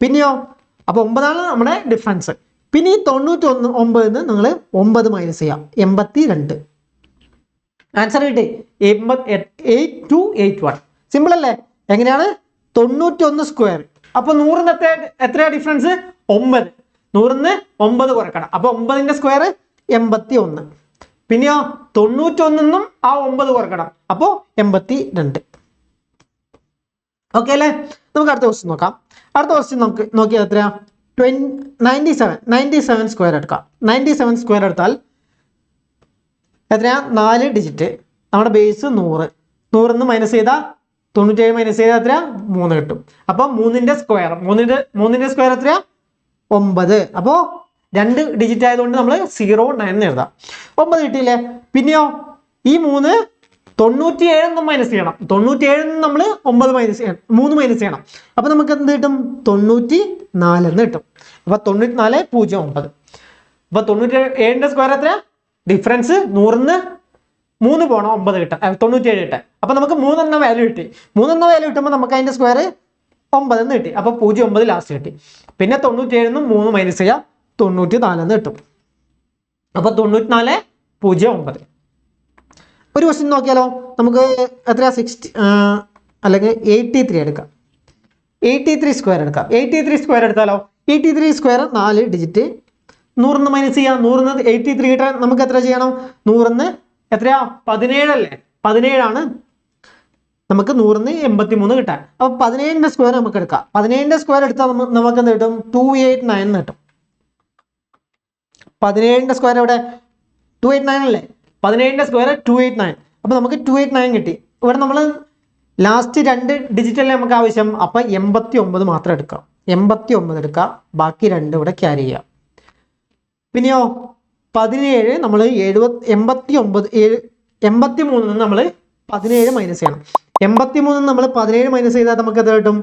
പിന്നെയോ അപ്പൊ 9 നമ്മുടെ ഡിഫറൻസ്. പിന്നെ ഈ 91 നിങ്ങൾ 9 മൈനസ് ചെയ്യാം 82. ആൻസർ കിട്ടി 8281. സിമ്പിൾ അല്ലേ? എങ്ങനെയാണ് 91 സ്ക്വയർ. അപ്പൊ 100ന് എത്രയാ ഡിഫറൻസ്? 9. 100ന്ന് 9 കുറക്കണം. അപ്പൊ 9ന്റെ സ്ക്വയർ 81. പിന്നെയോ 91ന്നും ആ 9 കുറക്കണം. അപ്പോ 82. ഓക്കെ അല്ലേ? നമുക്ക് അടുത്ത ക്വസ്റ്റ്യൻ നോക്കാം. അടുത്ത ക്വസ്റ്റ്യൻ നമുക്ക് നോക്കിയാൽ എത്രയാ? 97 സ്ക്വയർ എടുക്കാം. 97 സ്ക്വയർ എടുത്താൽ എത്രയാ? 4 ഡിജിറ്റ്. നമ്മുടെ ബേസ് 100. 100ന്ന് മൈനസ് ചെയ്താൽ 97 മൈനസ് ചെയ്താൽ എത്രയാ? 3 കിട്ടും. അപ്പൊ 3ന്റെ സ്ക്വയർ 3ന്റെ സ്ക്വയർ എത്രയാ? 9. അപ്പോ 2 ഡിജിറ്റ് ആയതുകൊണ്ട് നമ്മൾ 09 എഴുതാം. 9 കിട്ടിയില്ലേ? പിന്നെയോ ഈ 3 97 മൈനസ് ചെയ്യണം. 97 നമ്മൾ 9 മൈനസ് ചെയ്യണം 3 മൈനസ് ചെയ്യണം. അപ്പൊ നമുക്ക് എന്ത് കിട്ടും? 94 എന്ന് കിട്ടും. അപ്പൊ 94 09. അപ്പൊ 97ന്റെ സ്ക്വയർ എത്രയാ? ഡിഫറൻസ് 100ന്ന് 3 പോണം 9 കിട്ടാൻ 97 കിട്ടാൻ. അപ്പൊ നമുക്ക് 3 എന്ന വാല്യൂ കിട്ടി. 3 എന്ന വാല്യൂ കിട്ടുമ്പോൾ നമുക്ക് അതിന്റെ സ്ക്വയർ 9 എന്ന് കിട്ടി. അപ്പൊ 09 ലാസ്റ്റ് കിട്ടി. പിന്നെ 97 3 മൈനസ് ചെയ്യാം 94 എന്ന് കിട്ടും. അപ്പൊ 94 09. ഒരു ക്വസ്റ്റ്യൻ നോക്കിയാലോ. നമുക്ക് എത്രയാ 60 അല്ലെങ്കിൽ 83 എടുക്കാം. 83 സ്ക്വയർ എടുക്കാം. 83 സ്ക്വയർ എടുത്താലോ. 83 സ്ക്വയർ 4 ഡിജിറ്റ്. 100ന്ന് മൈനസ് ചെയ്യാം. 100ന്ന് 83 കിട്ടാൻ നമുക്ക് എത്ര ചെയ്യണം? 100ന്ന് എത്രയാ? 17 അല്ലേ. 17 ആണ് നമുക്ക് 100ന്ന് 83 കിട്ടാൻ. അപ്പൊ 17ന്റെ സ്ക്വയർ നമുക്ക് എടുക്കാം. 17ന്റെ സ്ക്വയർ എടുത്താൽ നമുക്ക് എന്ത് കിട്ടും? 289 എന്ന് കിട്ടും. 17ന്റെ സ്ക്വയർ എവിടെ? 289 അല്ലേ. 17ന്റെ സ്ക്വയർ 289. അപ്പൊ നമുക്ക് 289 കിട്ടി. ഇവിടെ നമ്മൾ ലാസ്റ്റ് 2 ഡിജിറ്റ് അല്ലേ നമുക്ക് ആവശ്യം. അപ്പൊ 89 മാത്രം എടുക്കാം. 89 എടുക്കാം. ബാക്കി 2 ഇവിടെ ക്യാരി ചെയ്യാം. പിന്നെയോ 17 നമ്മൾ 83 നമ്മൾ 17 മൈനസ് ചെയ്യണം. 83 നമ്മൾ 17 മൈനസ് ചെയ്താൽ നമുക്ക് എത്ര കിട്ടും?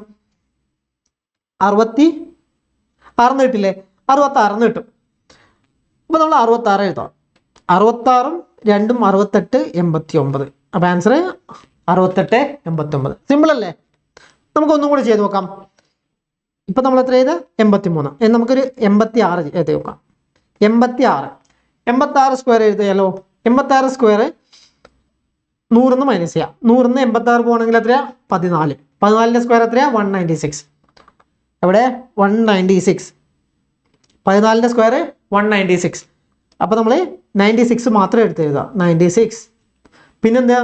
66 കിട്ടില്ലേ? 66 കിട്ടും. അപ്പൊ നമ്മൾ 66 എഴുതാം. 66ഉം 2ഉം 68 89. അപ്പൊ ആൻസർ 68 89. സിമ്പിൾ അല്ലേ? നമുക്ക് ഒന്നും കൂടി ചെയ്ത് നോക്കാം. ഇപ്പൊ നമ്മൾ എത്ര ചെയ്ത്? 83. നമുക്കൊരു 86 എഴുതി നോക്കാം. 86 സ്ക്വയർ എഴുതിയാലോ. 86 സ്ക്വയർ 100ന്ന് മൈനസ് ചെയ്യാം. 100ന്ന് 86 പോകണമെങ്കിൽ എത്രയാ? 14. 14ന്റെ സ്ക്വയർ എത്രയാ? 196. എവിടെ? 196. 14ന്റെ സ്ക്വയർ 196. അപ്പൊ നമ്മൾ 96 മാത്രം എടുത്ത് എഴുതാം. 96. പിന്നെന്താ?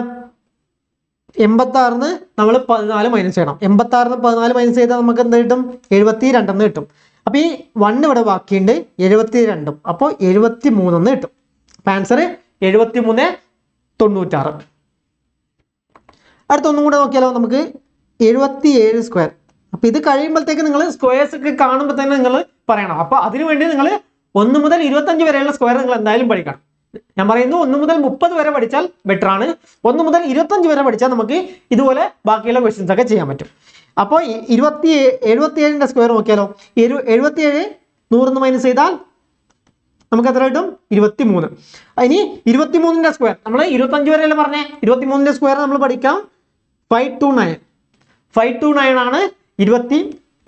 86ന്ന് നമ്മൾ 14 മൈനസ് ചെയ്യണം. 86ന്ന് 14 മൈനസ് ചെയ്താൽ നമുക്ക് എന്ത് കിട്ടും? 72 എന്ന് കിട്ടും. അപ്പൊ ഈ 1 ഇവിടെ ബാക്കിയുണ്ട് 72. അപ്പോൾ 73 എന്ന് കിട്ടും. അപ്പൊ ആൻസർ 73 96. അടുത്തൊന്നും കൂടെ നോക്കിയാലോ. നമുക്ക് 77 സ്ക്വയർ. അപ്പൊ ഇത് കഴിയുമ്പോഴത്തേക്ക് നിങ്ങൾ സ്ക്വയേഴ്സ് ഒക്കെ കാണുമ്പോൾ തന്നെ നിങ്ങൾ പറയണം. അപ്പൊ അതിനുവേണ്ടി നിങ്ങൾ 1 മുതൽ 25 വരെയുള്ള സ്ക്വയർ നിങ്ങൾ എന്തായാലും പഠിക്കണം. ഞാൻ പറയുന്നു 1 മുതൽ 30 വരെ പഠിച്ചാൽ ബെറ്റർ ആണ്. 1 മുതൽ 25 വരെ പഠിച്ചാൽ നമുക്ക് ഇതുപോലെ ബാക്കിയുള്ള ക്വസ്റ്റ്യൻസ് ഒക്കെ ചെയ്യാൻ പറ്റും. അപ്പോൾ 77ന്റെ സ്ക്വയർ നോക്കിയാലോ. 77 100ന്ന് മൈനസ് ചെയ്താൽ നമുക്ക് എത്ര കിട്ടും? 23. ഇനി 23ന്റെ സ്ക്വയർ നമ്മൾ 25 വരെയല്ല പറഞ്ഞേ. 23ന്റെ സ്ക്വയർ നമ്മൾ പഠിക്കാം 529. 529 ആണ്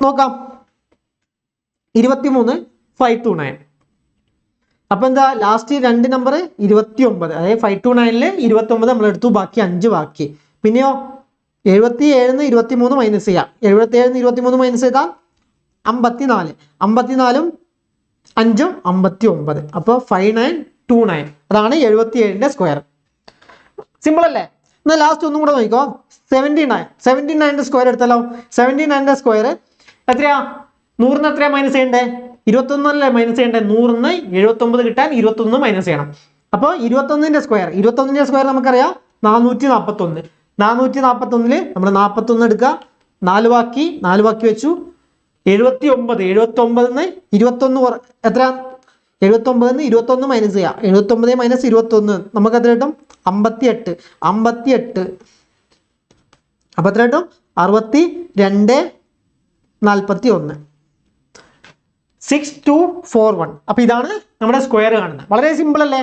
നോക്കാം 23 529. അപ്പൊ എന്താ ലാസ്റ്റ് രണ്ട് നമ്പർ 29, അതായത് 529 29 നമ്മൾ എടുത്തു, ബാക്കി 5 ബാക്കി. പിന്നെയോ 77 23 മൈനസ് ചെയ്യാം, 77 23 മൈനസ് ചെയ്താൽ 54, 54 5 59, അപ്പോൾ 5929. അതാണ് 77ന്റെ സ്ക്വയർ. സിമ്പിൾ അല്ലേ? എന്നാൽ ലാസ്റ്റ് ഒന്നും കൂടെ നോക്കിക്കോ, 79ന്റെ സ്ക്വയർ എടുത്തല്ലോ. 79ന്റെ സ്ക്വയർ എത്രയാ? 100 എത്രയാ മൈനസ് ചെയ്യണ്ടേ? 21 അല്ലേ മൈനസ് ചെയ്യണ്ടേ? 100 79 കിട്ടാൻ 21 മൈനസ് ചെയ്യണം. അപ്പോൾ 21ന്റെ സ്ക്വയർ നമുക്കറിയാം 441. 441 നമ്മൾ 41 എടുക്കുക, 4 ബാക്കി വെച്ചു. 79 21 എത്ര? 79 21 മൈനസ് ചെയ്യാം, 79 മൈനസ് 21 നമുക്ക് എത്ര കിട്ടും? 58. അപ്പൊ എത്ര കിട്ടും? 62 41 6241. അപ്പൊ ഇതാണ് നമ്മുടെ സ്ക്വയർ കാണുന്നത്. വളരെ സിമ്പിൾ അല്ലേ?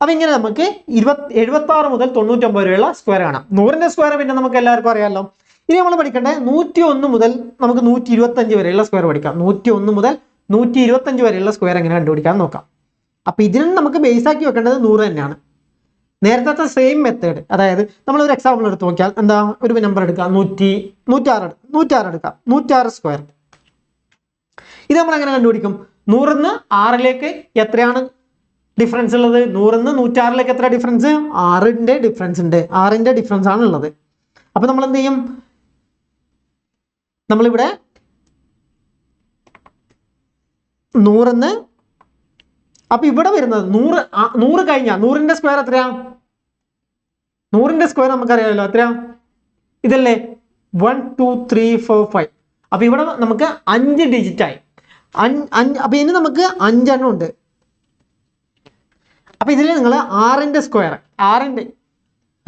അപ്പൊ ഇങ്ങനെ നമുക്ക് 76 മുതൽ 99 വരെയുള്ള സ്ക്വയർ കാണാം. 100ന്റെ സ്ക്വയർ പിന്നെ നമുക്ക് എല്ലാവർക്കും അറിയാമല്ലോ. ഇനി നമ്മൾ പഠിക്കേണ്ടത് 101 മുതൽ നമുക്ക് 125 വരെയുള്ള സ്ക്വയർ പഠിക്കാം. 101 മുതൽ 125 വരെയുള്ള സ്ക്വയർ എങ്ങനെ കണ്ടുപിടിക്കാൻ നോക്കാം. അപ്പൊ ഇതിനും നമുക്ക് ബേസ് ആക്കി വെക്കേണ്ടത് 100 തന്നെയാണ്. നേരത്തെ സെയിം മെത്തേഡ്, അതായത് നമ്മളൊരു എക്സാമ്പിൾ എടുത്ത് നോക്കിയാൽ എന്താ, ഒരു നമ്പർ എടുക്കാം, 106 എടുക്കാം, 106 സ്ക്വയർ. ഇത് നമ്മൾ എങ്ങനെ കണ്ടുപിടിക്കും? 100ന്ന് 6ലേക്ക് എത്രയാണ് ഡിഫറൻസ് ഉള്ളത്? 100ന്ന് 106ലേക്ക് എത്ര ഡിഫറൻസ്? 6ന്റെ ഡിഫറൻസ് ഉണ്ട്. 6ന്റെ ഡിഫറൻസ് ആണ് ഉള്ളത്. അപ്പൊ നമ്മൾ എന്ത് ചെയ്യും? നമ്മളിവിടെ 100ന്ന്, അപ്പൊ ഇവിടെ വരുന്നത് 100 കഴിഞ്ഞാൽ 100ന്റെ സ്ക്വയർ എത്രയാ? 100ന്റെ സ്ക്വയർ നമുക്കറിയാമല്ലോ, എത്രയാ? ഇതല്ലേ 1 2 3 4 5. അപ്പൊ ഇവിടെ നമുക്ക് 5 ഡിജിറ്റ് ആയി. അപ്പൊ ഇനി നമുക്ക് 5 എണ്ണം ഉണ്ട്. അപ്പൊ ഇതിൽ നിങ്ങൾ 6ന്റെ സ്ക്വയർ,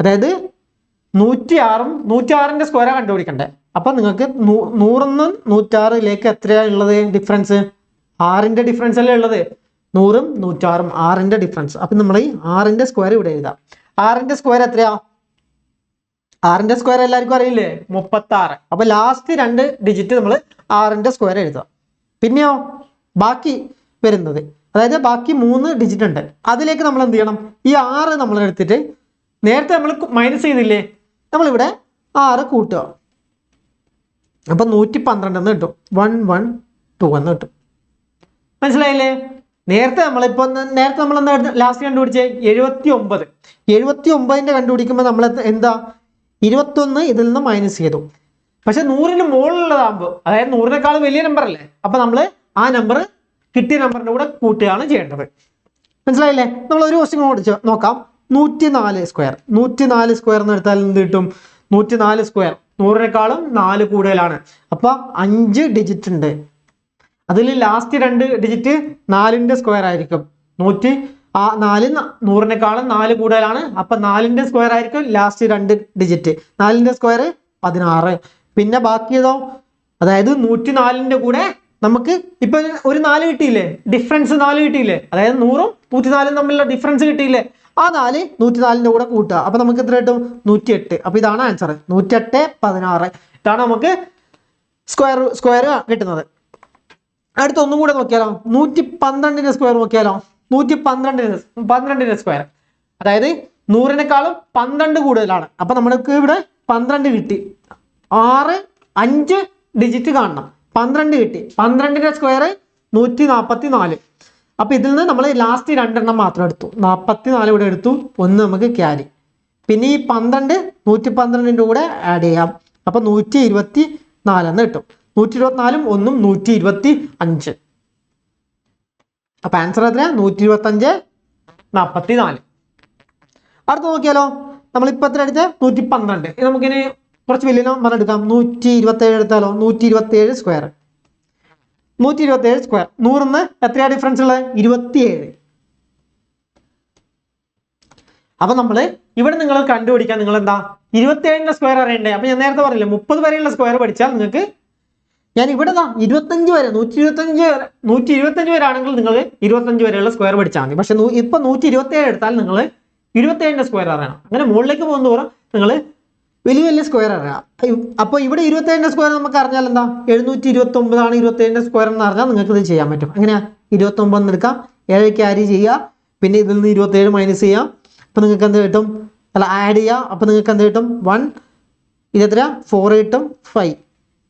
അതായത് 106ന്റെ സ്ക്വയർ കണ്ടുപിടിക്കണ്ടേ. അപ്പൊ നിങ്ങൾക്ക് 100ന്ന് 106ലേക്ക് എത്രയാ ഉള്ളത് ഡിഫറൻസ്? 6ന്റെ ഡിഫറൻസ് അല്ലേ ഉള്ളത്. 100ഉം 106ഉം 6ന്റെ ഡിഫറൻസ്. അപ്പൊ നമ്മൾ ഈ 6ന്റെ സ്ക്വയർ ഇവിടെ എഴുതാം. 6ന്റെ സ്ക്വയർ എത്രയാ? 6ന്റെ സ്ക്വയർ എല്ലാവർക്കും അറിയില്ലേ? 36. അപ്പൊ ലാസ്റ്റ് 2 ഡിജിറ്റ് നമ്മൾ 6ന്റെ സ്ക്വയർ എഴുതാം. പിന്നെയോ ബാക്കി വരുന്നത്, അതായത് ബാക്കി 3 ഡിജിറ്റ് ഉണ്ട്, അതിലേക്ക് നമ്മൾ എന്ത് ചെയ്യണം? ഈ 6 നമ്മൾ എടുത്തിട്ട് നേരത്തെ നമ്മൾ മൈനസ് ചെയ്തില്ലേ, നമ്മളിവിടെ 6 കൂട്ടുക. അപ്പൊ 112 എന്ന് കിട്ടും, 112 എന്ന് കിട്ടും. മനസ്സിലായില്ലേ? നേരത്തെ നമ്മൾ എന്താ ലാസ്റ്റ് കണ്ടുപിടിച്ചേ? 79ന്റെ കണ്ടുപിടിക്കുമ്പോൾ നമ്മൾ എന്താ 21 ഇതിൽ നിന്ന് മൈനസ് ചെയ്തു. പക്ഷെ 100ന് മുകളിലുള്ളതാകുമ്പോൾ, അതായത് 100നേക്കാൾ വലിയ നമ്പർ അല്ലേ, അപ്പൊ നമ്മൾ ആ നമ്പർ കിട്ടിയ നമ്പറിന്റെ കൂടെ കൂട്ടുകയാണ് ചെയ്യേണ്ടത്. മനസ്സിലായില്ലേ? നമ്മൾ ഒരു ക്വസ്റ്റ്യൻ കൂടി നോക്കാം. 104 സ്ക്വയർ. 104 സ്ക്വയർ എന്ന് എടുത്താൽ എന്ത് കിട്ടും? 104 സ്ക്വയർ 100നേക്കാളും 4 കൂടുതലാണ്. അപ്പൊ 5 ഡിജിറ്റ് ഉണ്ട്. അതിൽ ലാസ്റ്റ് 2 ഡിജിറ്റ് 4ന്റെ സ്ക്വയർ ആയിരിക്കും. 4 100നേക്കാളും 4 കൂടുതലാണ്. അപ്പൊ 4ന്റെ സ്ക്വയർ ആയിരിക്കും ലാസ്റ്റ് 2 ഡിജിറ്റ്. 4ന്റെ സ്ക്വയർ 16. പിന്നെ ബാക്കിയതോ, അതായത് 104ന്റെ കൂടെ നമുക്ക് ഇപ്പൊ ഒരു 4 കിട്ടിയില്ലേ, ഡിഫറൻസ് 4 കിട്ടിയില്ലേ, അതായത് 100ഉം 104ഉം തമ്മിലുള്ള ഡിഫറൻസ് കിട്ടിയില്ലേ, ആ 4 104ന്റെ കൂടെ കൂട്ടുക. അപ്പൊ നമുക്ക് എത്ര കിട്ടും? 108. അപ്പൊ ഇതാണ് ആൻസർ, 108 16. ഇതാണ് നമുക്ക് സ്ക്വയർ കിട്ടുന്നത്. അടുത്ത ഒന്നും കൂടെ നോക്കിയാലോ, 112ന്റെ സ്ക്വയർ നോക്കിയാലോ. 112ന്റെ സ്ക്വയർ, അതായത് 100നേക്കാളും 12 കൂടുതലാണ്. അപ്പൊ നമ്മൾക്ക് ഇവിടെ 12 കിട്ടി. 5 ഡിജിറ്റ് കാണണം. 12 കിട്ടി. 12ന്റെ സ്ക്വയർ 144. അപ്പൊ ഇതിൽ നിന്ന് നമ്മൾ ലാസ്റ്റ് 2 എണ്ണം മാത്രം എടുത്തു. 44 ഇവിടെ എടുത്തു, 1 നമുക്ക് ക്യാരി. പിന്നെ ഈ 112ന്റെ കൂടെ ആഡ് ചെയ്യാം. അപ്പൊ 124 എന്ന് കിട്ടും. 124ഉം 1ഉം 125. അപ്പൊ ആൻസർ എത്ര? 125 44. അടുത്ത് നോക്കിയാലോ, നമ്മളിപ്പോ എത്ര എടുത്ത്? 112. നമുക്കിനി കുറച്ച് വലിയ നമ്പർ എടുക്കാം. 127 എടുത്താലോ. 127 സ്ക്വയർ. 127 സ്ക്വയർ 100ന്ന് എത്രയാ ഡിഫറൻസ് ഉള്ളത്? 27. അപ്പൊ നമ്മള് ഇവിടെ നിങ്ങൾ കണ്ടുപിടിക്കാൻ നിങ്ങൾ എന്താ 27ന്റെ സ്ക്വയർ അറിയണ്ടേ? അപ്പൊ ഞാൻ നേരത്തെ പറഞ്ഞില്ലേ 30 വരെയുള്ള സ്ക്വയർ പഠിച്ചാൽ നിങ്ങൾക്ക്, ഞാൻ ഇവിടെ 25 വരെ 125 വരെ ആണെങ്കിൽ നിങ്ങൾ 25 വരെയുള്ള സ്ക്വയർ പഠിച്ചാൽ മതി. പക്ഷെ ഇപ്പൊ 127 എടുത്താൽ നിങ്ങൾ 27ന്റെ സ്ക്വയർ അറിയണം. അങ്ങനെ മുകളിലേക്ക് പോകുന്നതോറും നിങ്ങൾ വലിയ വലിയ സ്ക്വയർ അറിയാം. അപ്പോൾ ഇവിടെ 27ന്റെ സ്ക്വയർ നമുക്ക് അറിഞ്ഞാൽ എന്താ 729 ആണ് 27ന്റെ സ്ക്വയർ എന്ന് അറിഞ്ഞാൽ നിങ്ങൾക്ക് ഇത് ചെയ്യാൻ പറ്റും. എങ്ങനെയാ 29 എടുക്കാം, 7 ക്യാരി ചെയ്യുക, പിന്നെ ഇതിൽ നിന്ന് 27 മൈനസ് ചെയ്യാം. അപ്പോൾ നിങ്ങൾക്ക് എന്ത് കിട്ടും? അല്ല ആഡ് ചെയ്യുക. അപ്പോൾ നിങ്ങൾക്ക് എന്ത് കിട്ടും? 1 ഇതെത്ര 4 കിട്ടും 5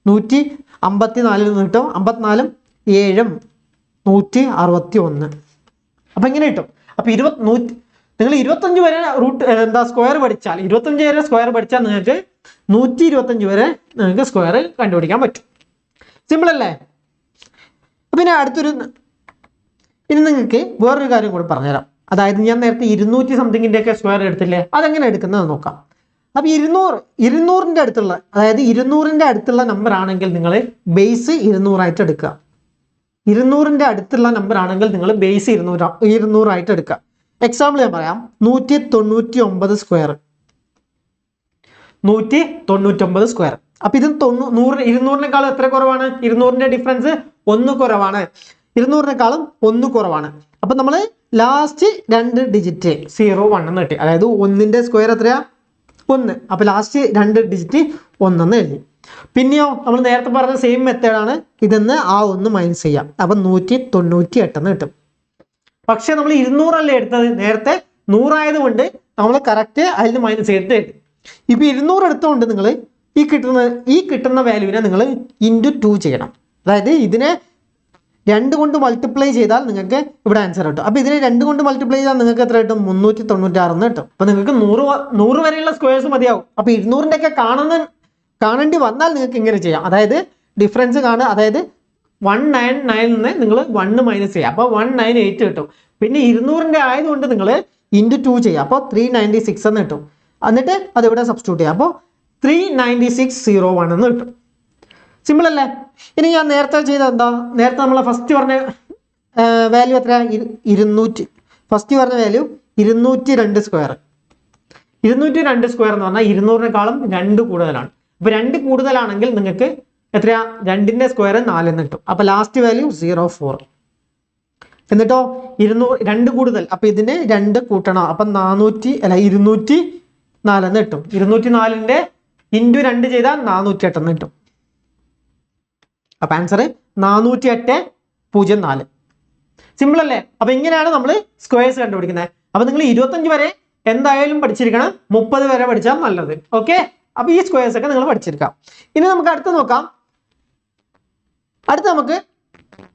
154 നിന്ന് കിട്ടും. 54 7 161. അപ്പോൾ ഇങ്ങനെ കിട്ടും. അപ്പോൾ നിങ്ങൾ 25 വരെ റൂട്ട് എന്താ സ്ക്വയർ പഠിച്ചാൽ 25 വരെ സ്ക്വയർ പഠിച്ചാൽ നിങ്ങൾക്ക് 125 വരെ നിങ്ങൾക്ക് സ്ക്വയർ കണ്ടുപിടിക്കാൻ പറ്റും. സിമ്പിൾ അല്ലേ? പിന്നെ ഇനി നിങ്ങൾക്ക് വേറൊരു കാര്യം കൂടി പറഞ്ഞുതരാം. അതായത് ഞാൻ നേരത്തെ 200 സംതിങ്ങിൻ്റെ ഒക്കെ സ്ക്വയർ എടുത്തില്ലേ, അതെങ്ങനെ എടുക്കുന്നത് നോക്കാം. അപ്പോൾ 200ന്റെ അടുത്തുള്ള, അതായത് 200ന്റെ അടുത്തുള്ള നമ്പർ ആണെങ്കിൽ നിങ്ങൾ ബേസ് 200 ആയിട്ട് എടുക്കുക. 200ന്റെ അടുത്തുള്ള നമ്പർ ആണെങ്കിൽ നിങ്ങൾ ബേസ് 200 ആയിട്ട് എടുക്കുക. എക്സാമ്പിൾ ഞാൻ പറയാം. 199 സ്ക്വയർ 199 സ്ക്വയർ. അപ്പൊ ഇത് 200-നെക്കാളും എത്ര കുറവാണ്? 200ന്റെ ഡിഫറൻസ് 1 കുറവാണ്. 200-നെക്കാളും 1 കുറവാണ്. അപ്പൊ നമ്മൾ ലാസ്റ്റ് 2 ഡിജിറ്റ് 0 1 എന്ന് കിട്ടി. അതായത് 1ന്റെ സ്ക്വയർ എത്രയാ? 1. അപ്പൊ ലാസ്റ്റ് 2 ഡിജിറ്റ് 1 എന്ന് എഴുതി. പിന്നെയോ നമ്മൾ നേരത്തെ പറഞ്ഞ സെയിം മെത്തേഡാണ്. ഇതെന്ന് ആ 1 മൈനസ് ചെയ്യാം. അപ്പൊ 198 എന്ന് കിട്ടും. പക്ഷെ നമ്മൾ 200 അല്ലേ എടുത്തത്, നേരത്തെ 100 ആയതുകൊണ്ട് നമ്മൾ കറക്റ്റ് അതിൽ മൈനസ് ചെയ്തിട്ട് ഇപ്പൊ 200 എടുത്തുകൊണ്ട് നിങ്ങൾ ഈ കിട്ടുന്ന വാല്യൂവിനെ നിങ്ങൾ ഇൻറ്റു 2 ചെയ്യണം. അതായത് ഇതിനെ 2 കൊണ്ട് മൾട്ടിപ്ലൈ ചെയ്താൽ നിങ്ങൾക്ക് ഇവിടെ ആൻസർ കിട്ടും. അപ്പൊ ഇതിനെ 2 കൊണ്ട് മൾട്ടിപ്ലൈ ചെയ്താൽ നിങ്ങൾക്ക് എത്ര കിട്ടും? 396 എന്ന് കിട്ടും. അപ്പൊ നിങ്ങൾക്ക് 100 വരെയുള്ള സ്ക്വയർസ് മതിയാവും. അപ്പൊ 200ന്റെ ഒക്കെ കാണേണ്ടി വന്നാൽ നിങ്ങൾക്ക് ഇങ്ങനെ ചെയ്യാം. അതായത് ഡിഫറൻസ് കാണുക. അതായത് 199 നിന്ന് നിങ്ങൾ 1 മൈനസ് ചെയ്യുക. അപ്പോൾ 198 കിട്ടും. പിന്നെ 200ന്റെ ആയതുകൊണ്ട് നിങ്ങൾ ഇൻറ്റു 2 ചെയ്യുക. അപ്പോൾ 396 എന്ന് കിട്ടും. എന്നിട്ട് അതിവിടെ സബ്സ്റ്റിറ്റ്യൂട്ട് ചെയ്യുക. അപ്പോൾ 39601 എന്ന് കിട്ടും. സിമ്പിൾ അല്ലേ? ഇനി ഞാൻ നേരത്തെ ചെയ്ത എന്താ? നേരത്തെ നമ്മൾ ഫസ്റ്റ് പറഞ്ഞ വാല്യൂ എത്രയാ? 200. ഫസ്റ്റ് പറഞ്ഞ വാല്യൂ 202 സ്ക്വയർ. 202 സ്ക്വയർ എന്ന് പറഞ്ഞാൽ 200-നെക്കാളും 2 കൂടുതലാണ്. അപ്പോൾ 2 കൂടുതലാണെങ്കിൽ നിങ്ങൾക്ക് എത്രയാ? 2ന്റെ സ്ക്വയർ 4 എന്ന് കിട്ടും. അപ്പൊ ലാസ്റ്റ് വാല്യൂ 04. എന്നിട്ടോ 2 കൂടുതൽ, അപ്പൊ ഇതിന് 2 കൂട്ടണം. അപ്പൊ 204 എന്ന് കിട്ടും. 204ന്റെ ഇൻറ്റു 2 ചെയ്താൽ 408 എന്ന് കിട്ടും. അപ്പൊ ആൻസർ 408.04. സിമ്പിൾ അല്ലേ? അപ്പൊ ഇങ്ങനെയാണ് നമ്മൾ സ്ക്വയർസ് കണ്ടുപിടിക്കുന്നത്. അപ്പൊ നിങ്ങൾ 25 വരെ എന്തായാലും പഠിച്ചിരിക്കണം. 30 വരെ പഠിച്ചാൽ നല്ലത്. ഓക്കെ, അപ്പൊ ഈ സ്ക്വയർസ് ഒക്കെ നിങ്ങൾ പഠിച്ചിരിക്കാം. ഇനി നമുക്ക് അടുത്ത് നോക്കാം. നമുക്ക്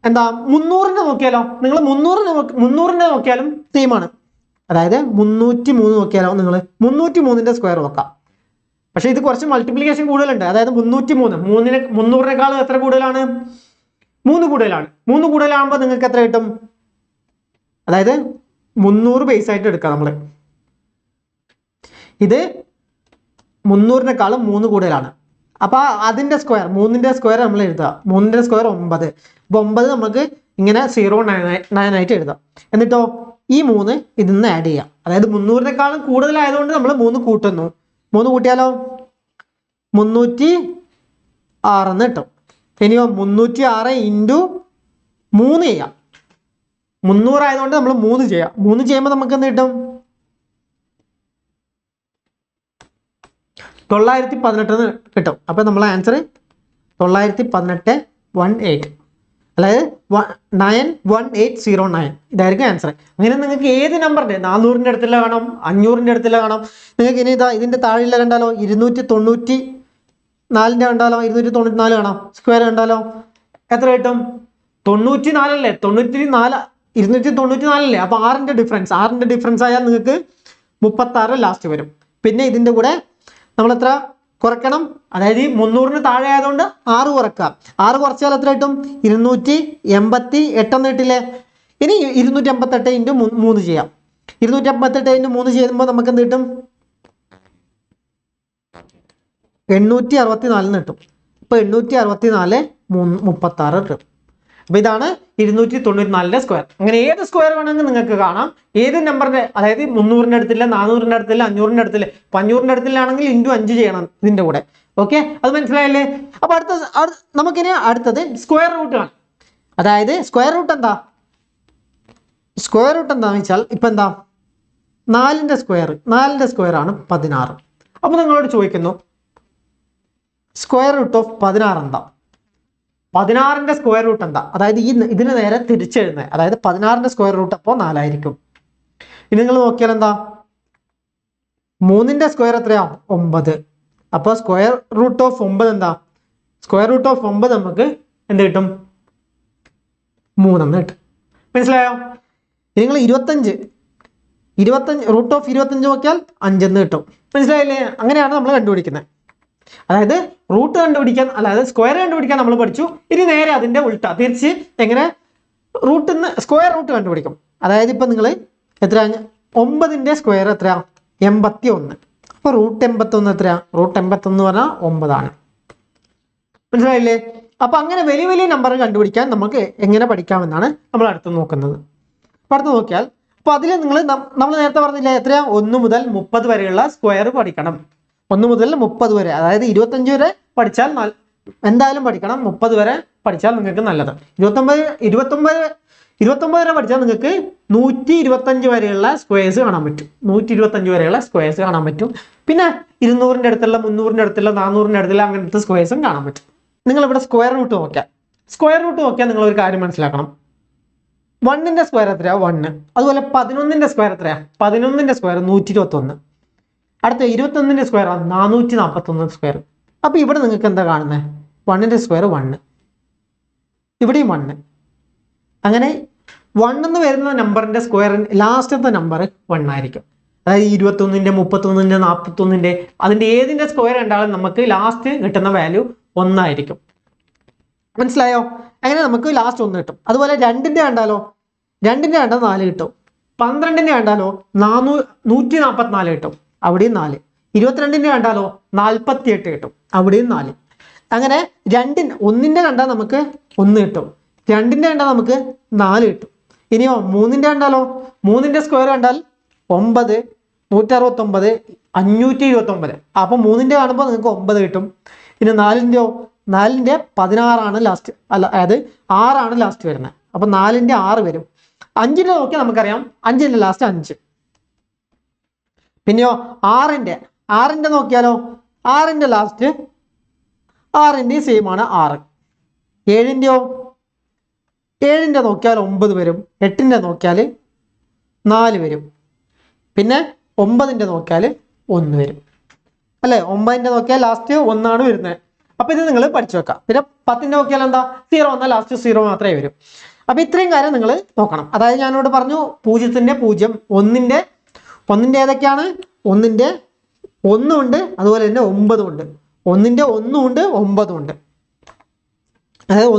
എന്താ 300നെ നോക്കിയാലോ? നിങ്ങൾ 300നെ നോക്കിയാലും സെയിമാണ്. അതായത് 303 നോക്കിയാലോ? നിങ്ങൾ 303ന്റെ സ്ക്വയർ നോക്കാം. പക്ഷെ ഇത് കുറച്ച് മൾട്ടിപ്ലിക്കേഷൻ കൂടുതലുണ്ട്. അതായത് 300-നെക്കാളും എത്ര കൂടുതലാണ്? 3 കൂടുതലാണ്. 3 കൂടുതലാകുമ്പോൾ നിങ്ങൾക്ക് എത്ര കിട്ടും? അതായത് 300 ബേസ് ആയിട്ട് എടുക്കാം നമ്മൾ. ഇത് 300-നെക്കാളും 3 കൂടുതലാണ്. അപ്പൊ അതിന്റെ സ്ക്വയർ 3ന്റെ സ്ക്വയർ നമ്മൾ എഴുതുക. 3ന്റെ സ്ക്വയർ 9. അപ്പൊ 9 നമുക്ക് ഇങ്ങനെ 099 ആയിട്ട് എഴുതാം. എന്നിട്ടോ ഈ 3 ഇതിന്ന് ആഡ് ചെയ്യാം. അതായത് 300-നെക്കാളും കൂടുതലായതുകൊണ്ട് നമ്മൾ 3 കൂട്ടുന്നു. 3 കൂട്ടിയാലോ 306 എന്ന് കിട്ടും. ഇനിയോ 306 ഇൻറ്റു 3 ചെയ്യാം. 300 ആയതുകൊണ്ട് നമ്മൾ 3 ചെയ്യാം. 3 ചെയ്യുമ്പോൾ നമുക്ക് എന്ത് കിട്ടും? 918 കിട്ടും. അപ്പൊ നമ്മളെ ആൻസർ 918.18. അതായത് 91809 ഇതായിരിക്കും ആൻസർ. അങ്ങനെ നിങ്ങൾക്ക് ഏത് നമ്പറിന്റെ 400ന്റെ അടുത്തുള്ള കാണാം, 500ന്റെ അടുത്തുള്ള കാണാം. നിങ്ങൾക്ക് ഇനി ഇതാ ഇതിന്റെ താഴെയുള്ള കണ്ടാലോ 294ന്റെ കണ്ടാലോ 294 കാണാം. സ്ക്വയർ കണ്ടാലോ എത്ര കിട്ടും? 94 അല്ലേ? 294 അല്ലേ? അപ്പൊ 6ന്റെ ഡിഫറൻസ് ആയാൽ നിങ്ങൾക്ക് 36 ലാസ്റ്റ് വരും. പിന്നെ ഇതിന്റെ കൂടെ നമ്മൾ എത്ര കുറയ്ക്കണം? അതായത് 300-ന് താഴെ ആയതുകൊണ്ട് 6 കുറക്കാം. 6 കുറച്ചാൽ എത്ര കിട്ടും? 288 എന്ന് കിട്ടില്ലേ? ഇനി 288 ഇൻറ്റു 3 ചെയ്യാം. 288 ഇൻറ്റു 3 ചെയ്യുമ്പോൾ നമുക്ക് എന്ത് കിട്ടും? 864 എന്ന് കിട്ടും. ഇപ്പൊ 864 36 കിട്ടും. അപ്പൊ ഇതാണ് 294ന്റെ സ്ക്വയർ. അങ്ങനെ ഏത് സ്ക്വയർ വേണമെങ്കിൽ നിങ്ങൾക്ക് കാണാം. ഏത് നമ്പറിന്റെ, അതായത് 300ന്റെ അടുത്തില്ല, 400ന്റെ അടുത്തില്ല, 500ന്റെ അടുത്തില്ല. 500ന്റെ അടുത്തില്ലാണെങ്കിൽ ഇൻറ്റു 5 ചെയ്യണം ഇതിന്റെ കൂടെ. ഓക്കെ, അത് മനസ്സിലായല്ലേ? അപ്പൊ നമുക്കിനി അടുത്തത് സ്ക്വയർ റൂട്ട് ആണ്. അതായത് സ്ക്വയർ റൂട്ട് എന്താന്ന് വെച്ചാൽ ഇപ്പൊ എന്താ 4ന്റെ സ്ക്വയർ ആണ് 16. അപ്പൊ നിങ്ങളോട് ചോദിക്കുന്നു സ്ക്വയർ റൂട്ട് ഓഫ് 16 എന്താ? 16ന്റെ സ്ക്വയർ റൂട്ട് എന്താ? അതായത് ഇതിന് നേരെ തിരിച്ചെഴുതുന്നത്, അതായത് 16ന്റെ സ്ക്വയർ റൂട്ട് അപ്പോൾ 4 ആയിരിക്കും. ഇനി നിങ്ങൾ നോക്കിയാൽ എന്താ, 3ന്റെ സ്ക്വയർ എത്രയാ? 9. അപ്പോൾ സ്ക്വയർ റൂട്ട് ഓഫ് 9 എന്താ? സ്ക്വയർ റൂട്ട് ഓഫ് 9 നമുക്ക് എന്ത് കിട്ടും? 3 എന്ന് കിട്ടും. മനസ്സിലായോ? നിങ്ങൾ 25 റൂട്ട് ഓഫ് 25 നോക്കിയാൽ 5 എന്ന് കിട്ടും. മനസ്സിലായില്ലേ? അങ്ങനെയാണ് നമ്മൾ കണ്ടുപിടിക്കുന്നത്. അതായത് റൂട്ട് കണ്ടുപിടിക്കാൻ, അതായത് സ്ക്വയർ കണ്ടുപിടിക്കാൻ നമ്മൾ പഠിച്ചു. ഇനി നേരെ അതിന്റെ ഉൾട്ട തിരിച്ച് എങ്ങനെ റൂട്ടിൽ നിന്ന് സ്ക്വയർ റൂട്ട് കണ്ടുപിടിക്കും. അതായത് ഇപ്പൊ നിങ്ങൾ എത്ര, 9ന്റെ സ്ക്വയർ എത്രയാ? 81. അപ്പൊ റൂട്ട് 81 എത്രയാ? റൂട്ട് 81 പറഞ്ഞാൽ 9 ആണ്. മനസ്സിലായില്ലേ? അപ്പൊ അങ്ങനെ വലിയ വലിയ നമ്പർ കണ്ടുപിടിക്കാൻ നമുക്ക് എങ്ങനെ പഠിക്കാമെന്നാണ് നമ്മൾ അടുത്ത് നോക്കുന്നത്. അപ്പൊ അടുത്ത് നോക്കിയാൽ, അപ്പൊ അതിൽ നമ്മൾ നേരത്തെ പറഞ്ഞില്ലേ എത്രയാ? 1 മുതൽ 30 വരെയുള്ള സ്ക്വയർ പഠിക്കണം. 1 മുതൽ 30 വരെ, അതായത് 25 വരെ പഠിച്ചാൽ എന്തായാലും പഠിക്കണം. 30 വരെ പഠിച്ചാൽ നിങ്ങൾക്ക് നല്ലത്. 29 വരെ പഠിച്ചാൽ നിങ്ങൾക്ക് 125 വരെയുള്ള സ്ക്വയേഴ്സ് കാണാൻ പറ്റും. 125 വരെയുള്ള സ്ക്വയേഴ്സ് കാണാൻ പറ്റും. പിന്നെ 200ന്റെ അടുത്തുള്ള, 300ന്റെ അടുത്തുള്ള, 400ന്റെ അടുത്തുള്ള അങ്ങനത്തെ സ്ക്വയേഴ്സും കാണാൻ പറ്റും. നിങ്ങൾ ഇവിടെ സ്ക്വയർ റൂട്ട് നോക്കിയാൽ നിങ്ങൾ ഒരു കാര്യം മനസ്സിലാക്കണം. 1ന്റെ സ്ക്വയർ എത്രയാ? 1. അതുപോലെ 11ന്റെ സ്ക്വയർ എത്രയാ? 11ന്റെ സ്ക്വയർ 121. അടുത്ത 21ന്റെ സ്ക്വയർ 441 സ്ക്വയർ. അപ്പൊ ഇവിടെ നിങ്ങൾക്ക് എന്താ കാണുന്നത്? 1ന്റെ സ്ക്വയർ 1, ഇവിടെയും 1. അങ്ങനെ 1 എന്ന് വരുന്ന നമ്പറിന്റെ സ്ക്വയർ ലാസ്റ്റത്തെ നമ്പർ 1 ആയിരിക്കും. അതായത് 21ന്റെ, 31ന്റെ, 41ന്റെ, അതിന്റെ ഏതിന്റെ സ്ക്വയർ കണ്ടാലും നമുക്ക് ലാസ്റ്റ് കിട്ടുന്ന വാല്യൂ 1 ആയിരിക്കും. മനസ്സിലായോ? അങ്ങനെ നമുക്ക് ലാസ്റ്റ് 1 കിട്ടും. അതുപോലെ 2ന്റെ കണ്ടാലോ? 2ന്റെ കണ്ടാൽ 4 കിട്ടും. 12ന്റെ കണ്ടാലോ? 144 കിട്ടും, അവിടെയും 4. 22ന്റെ കണ്ടാലോ? 48 കിട്ടും, അവിടെയും 4. അങ്ങനെ 1ന്റെ കണ്ടാൽ നമുക്ക് 1 കിട്ടും, 2ന്റെ കണ്ടാൽ നമുക്ക് 4 കിട്ടും. ഇനിയോ 3ന്റെ കണ്ടാലോ? 3ന്റെ സ്ക്വയർ കണ്ടാൽ 9, 169, 529. അപ്പൊ 3ന്റെ കാണുമ്പോൾ നിങ്ങൾക്ക് 9 കിട്ടും. ഇനി 4ന്റെയോ? 4ന്റെ 16 ആണ് ലാസ്റ്റ്, അല്ല അതായത് 6 ആണ് ലാസ്റ്റ് വരുന്നത്. അപ്പൊ 4ന്റെ 6 വരും. 5ന്റെ നോക്കിയാൽ നമുക്കറിയാം 5ന്റെ ലാസ്റ്റ് 5. പിന്നെയോ 6ന്റെ നോക്കിയാലോ? 6ന്റെ ലാസ്റ്റ് 6ന്റെ സെയിം ആണ് 6. 7ന്റെയോ? 7ന്റെ നോക്കിയാൽ 9 വരും. 8ന്റെ നോക്കിയാൽ 4 വരും. പിന്നെ 9ന്റെ നോക്കിയാൽ 1 വരും, അല്ലെ? 9ന്റെ നോക്കിയാൽ ലാസ്റ്റ് 1 ആണ് വരുന്നത്. അപ്പൊ ഇത് നിങ്ങൾ പഠിച്ചു വെക്കാം. പിന്നെ 10ന്റെ നോക്കിയാൽ എന്താ? 0 എന്നാൽ ലാസ്റ്റ് 0 മാത്രമേ വരും. അപ്പൊ ഇത്രയും കാര്യം നിങ്ങൾ നോക്കണം. അതായത് ഞാനിവിടെ പറഞ്ഞു 0ന്റെ 0, 1ന്റെ ഏതൊക്കെയാണ്? 1ന്റെ 1 ഉണ്ട്, അതുപോലെ തന്നെ 9 ഉണ്ട്. 1ന്റെ 1 ഉണ്ട്, 9 ഉണ്ട്. അതായത്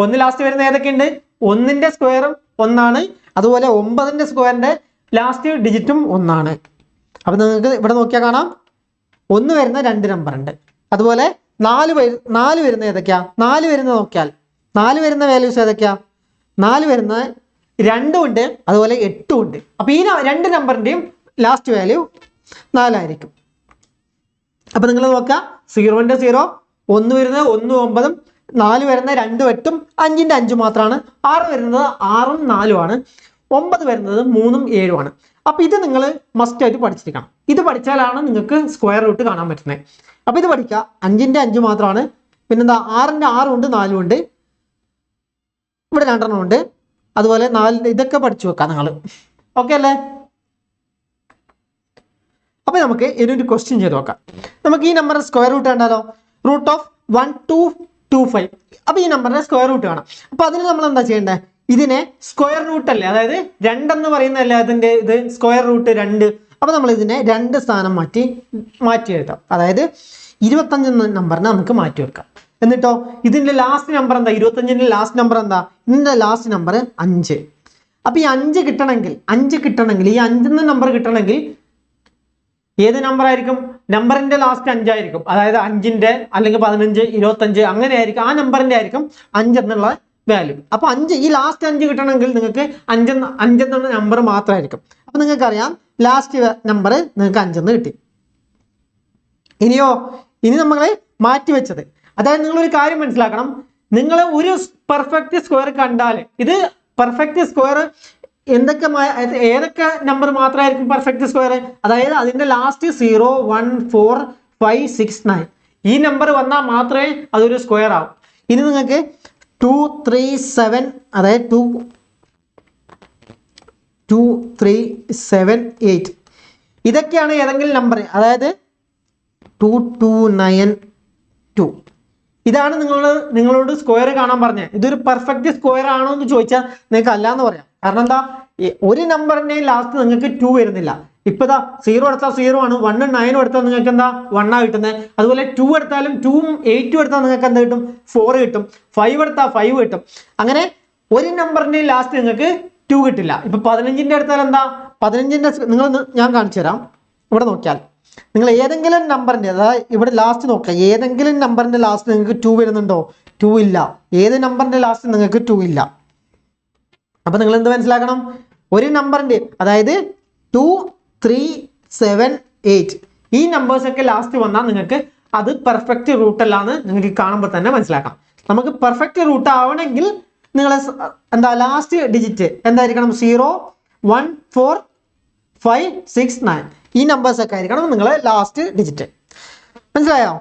1 ലാസ്റ്റ് വരുന്ന ഏതൊക്കെയുണ്ട്? 1ന്റെ സ്ക്വയറും 1 ആണ്, അതുപോലെ 9ന്റെ സ്ക്വയറിന്റെ ലാസ്റ്റ് ഡിജിറ്റും 1 ആണ്. അപ്പൊ നിങ്ങൾക്ക് ഇവിടെ നോക്കിയാൽ കാണാം 1 വരുന്ന 2 നമ്പർ ഉണ്ട്. അതുപോലെ 4 വരുന്ന ഏതൊക്കെയാ? 4 വരുന്ന നോക്കിയാൽ 4 വരുന്ന വാല്യൂസ് ഏതൊക്കെയാ? 4 വരുന്ന 2 ഉണ്ട്, അതുപോലെ 8 ഉണ്ട്. അപ്പൊ ഈ 2 നമ്പറിന്റെയും ലാസ്റ്റ് വാല്യൂ 4 ആയിരിക്കും. അപ്പൊ നിങ്ങൾ നോക്കുക, 0ന്റെ 0, 1 വരുന്നത് 1, 9, 4 വരുന്ന 2, 8, 5ന്റെ 5 മാത്രമാണ്. 6 വരുന്നത് 6ഉം 4ഉം ആണ്. 9 വരുന്നത് 3ഉം 7ഉം ആണ്. അപ്പൊ ഇത് നിങ്ങൾ മസ്റ്റ് ആയിട്ട് പഠിച്ചിരിക്കണം. ഇത് പഠിച്ചാലാണ് നിങ്ങൾക്ക് സ്ക്വയർ റൂട്ട് കാണാൻ പറ്റുന്നത്. അപ്പൊ ഇത് പഠിക്കുക. 5ന്റെ 5 മാത്രമാണ്. പിന്നെന്താ? 6ന്റെ 6 ഉണ്ട്, 4 ഉണ്ട്, ഇവിടെ 2 ഉണ്ട്. അതുപോലെ 4ന്റെ ഇതൊക്കെ പഠിച്ചു വെക്കാം നിങ്ങൾ. ഓക്കെ അല്ലേ? അപ്പൊ നമുക്ക് ഇനിയൊരു ക്വസ്റ്റ്യൻ ചെയ്ത് നോക്കാം. നമുക്ക് ഈ നമ്പറിന്റെ സ്ക്വയർ റൂട്ട് കണ്ടാലോ? Root of 1225. അപ്പൊ ഈ നമ്പറിന്റെ സ്ക്വയർ റൂട്ട് കാണാം. അപ്പൊ അതിന് നമ്മൾ എന്താ ചെയ്യേണ്ടത്? ഇതിനെ സ്ക്വയർ റൂട്ട് അല്ലേ, അതായത് 2 എന്ന് പറയുന്നതല്ലേ അതിന്റെ ഇത് സ്ക്വയർ റൂട്ട് 2. അപ്പൊ നമ്മൾ ഇതിനെ 2 സ്ഥാനം മാറ്റി എഴുതാം. അതായത് 25 എന്ന നമ്പറിനെ നമുക്ക് മാറ്റി വെക്കാം. എന്നിട്ടോ ഇതിന്റെ ലാസ്റ്റ് നമ്പർ എന്താ? 25ന്റെ ലാസ്റ്റ് നമ്പർ എന്താ? ഇതിന്റെ ലാസ്റ്റ് നമ്പർ 5. അപ്പൊ ഈ 5 കിട്ടണമെങ്കിൽ ഈ 5 എന്ന നമ്പർ കിട്ടണമെങ്കിൽ ഏത് നമ്പർ ആയിരിക്കും? നമ്പറിന്റെ ലാസ്റ്റ് 5 ആയിരിക്കും. അതായത് 5ന്റെ അല്ലെങ്കിൽ 15, 25 അങ്ങനെ ആയിരിക്കും. ആ നമ്പറിന്റെ ആയിരിക്കും 5 എന്നുള്ള വാല്യൂ. അപ്പൊ 5 ഈ ലാസ്റ്റ് 5 കിട്ടണമെങ്കിൽ നിങ്ങൾക്ക് 5 എന്ന നമ്പർ മാത്രമായിരിക്കും. അപ്പൊ നിങ്ങൾക്ക് അറിയാം ലാസ്റ്റ് നമ്പർ നിങ്ങൾക്ക് 5 എന്ന് കിട്ടി. ഇനി നമ്മൾ മാറ്റിവെച്ചത്, അതായത് നിങ്ങൾ ഒരു കാര്യം മനസ്സിലാക്കണം. നിങ്ങൾ ഒരു പെർഫെക്റ്റ് സ്ക്വയർ കണ്ടാൽ, ഇത് പെർഫെക്റ്റ് സ്ക്വയർ ഏതൊക്കെ നമ്പർ മാത്രമായിരിക്കും പെർഫെക്റ്റ് സ്ക്വയർ? അതായത് അതിന്റെ ലാസ്റ്റ് 0, 1, 4, 5, 6, 9 ഈ നമ്പർ വന്നാൽ മാത്രമേ അതൊരു സ്ക്വയർ ആവും. ഇനി നിങ്ങൾക്ക് 2 3 7 അതായത് 2 3 7 8 ഇതൊക്കെയാണ് ഏതെങ്കിലും നമ്പർ, അതായത് 2 2 9 2 ഇതാണ് നിങ്ങളോട് സ്ക്വയർ കാണാൻ പറഞ്ഞത്. ഇതൊരു പെർഫെക്റ്റ് സ്ക്വയർ ആണോ എന്ന് ചോദിച്ചാൽ നിങ്ങൾക്ക് അല്ല എന്ന് പറയാം. കാരണം എന്താ, ഒരു നമ്പറിന്റെ ലാസ്റ്റ് നിങ്ങൾക്ക് 2 വരുന്നില്ല. ഇപ്പൊ 0 എടുത്താൽ 0 ആണ്, 1 9 എടുത്താൽ നിങ്ങൾക്ക് എന്താ 1 കിട്ടുന്നത്. അതുപോലെ 2 എടുത്താലും 2 8 എടുത്താൽ നിങ്ങൾക്ക് എന്താ കിട്ടും, 4 കിട്ടും. 5 എടുത്താൽ 5 കിട്ടും. അങ്ങനെ ഒരു നമ്പറിന്റെ ലാസ്റ്റ് നിങ്ങൾക്ക് 2 കിട്ടില്ല. ഇപ്പൊ 15ന്റെ എടുത്താൽ എന്താ, 15ന്റെ ഞാൻ കാണിച്ചു തരാം. ഇവിടെ നോക്കിയാൽ നിങ്ങൾ ഏതെങ്കിലും നമ്പറിന്റെ, അതായത് ഇവിടെ ലാസ്റ്റ് നോക്കുക, ഏതെങ്കിലും നമ്പറിന്റെ ലാസ്റ്റ് നിങ്ങൾക്ക് 2 വരുന്നുണ്ടോ? 2 ഇല്ല. ഏത് നമ്പറിന്റെ ലാസ്റ്റ് നിങ്ങൾക്ക് 2 ഇല്ല. അപ്പൊ നിങ്ങൾ എന്ത് മനസ്സിലാക്കണം, ഒരു നമ്പറിന്റെ, അതായത് 2 3 7 8 ഈ നമ്പേഴ്സ് ഒക്കെ ലാസ്റ്റ് വന്നാൽ നിങ്ങൾക്ക് അത് പെർഫെക്റ്റ് റൂട്ട് അല്ലാന്ന് നിങ്ങൾക്ക് കാണുമ്പോൾ തന്നെ മനസ്സിലാക്കാം. നമുക്ക് പെർഫെക്റ്റ് റൂട്ട് ആവണമെങ്കിൽ നിങ്ങൾ എന്താ ലാസ്റ്റ് ഡിജിറ്റ് എന്തായിരിക്കണം, 0 1 4 5 6 9 ഈ നമ്പേഴ്സ് ഒക്കെ ആയിരിക്കണം നിങ്ങൾ ലാസ്റ്റ് ഡിജിറ്റ്. മനസ്സിലായോ?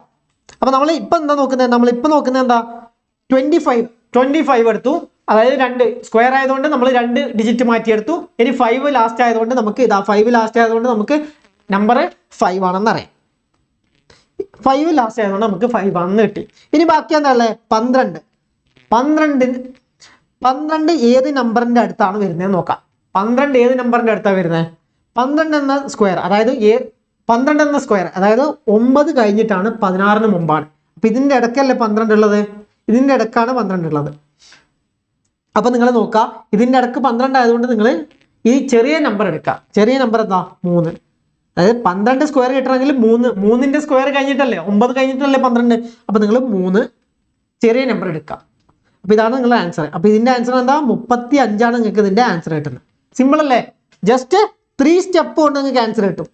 അപ്പൊ നമ്മൾ ഇപ്പൊ എന്താ നോക്കുന്നത്, നമ്മളിപ്പോ നോക്കുന്നത് എന്താ, 25 എടുത്തു. അതായത് 2 സ്ക്വയർ ആയതുകൊണ്ട് നമ്മൾ 2 ഡിജിറ്റ് മാറ്റിയെടുത്തു. ഇനി 5 ലാസ്റ്റ് ആയതുകൊണ്ട് നമുക്ക് 5 ലാസ്റ്റ് ആയതുകൊണ്ട് നമുക്ക് നമ്പർ 5 ആണെന്ന് അറിയാം. 5 ലാസ്റ്റ് ആയതുകൊണ്ട് നമുക്ക് 5 ആണെന്ന് കിട്ടി. ഇനി ബാക്കി എന്താ ഉള്ളത്, 12 ഏത് നമ്പറിന്റെ അടുത്താണ് വരുന്നത് നോക്കാം. 12 ഏത് നമ്പറിന്റെ അടുത്താണ് വരുന്നത്, 12 എന്ന സ്ക്വയർ, അതായത് 12 എന്ന സ്ക്വയർ അതായത് 9 കഴിഞ്ഞിട്ടാണ് 16ന് മുമ്പാണ്. അപ്പൊ ഇതിന്റെ ഇടയ്ക്കല്ലേ 12 ഉള്ളത്, ഇതിന്റെ ഇടക്കാണ് 12 ഉള്ളത്. അപ്പൊ നിങ്ങൾ നോക്കുക, ഇതിന്റെ ഇടക്ക് 12 ആയതുകൊണ്ട് നിങ്ങൾ ഈ ചെറിയ നമ്പർ എടുക്കുക. ചെറിയ നമ്പർ എന്താ, 3. അതായത് 12 സ്ക്വയർ കിട്ടണമെങ്കിൽ 3ന്റെ സ്ക്വയർ കഴിഞ്ഞിട്ടല്ലേ, 9 കഴിഞ്ഞിട്ടല്ലേ 12. അപ്പൊ നിങ്ങൾ 3 ചെറിയ നമ്പർ എടുക്കുക. അപ്പൊ ഇതാണ് നിങ്ങളുടെ ആൻസർ. അപ്പൊ ഇതിന്റെ ആൻസർ എന്താ, 35 നിങ്ങൾക്ക് ഇതിന്റെ ആൻസർ കിട്ടുന്നത്. സിമ്പിൾ അല്ലേ? ജസ്റ്റ് 3 സ്റ്റെപ്പ് കൊണ്ട് നിങ്ങൾക്ക് ആൻസർ കിട്ടും.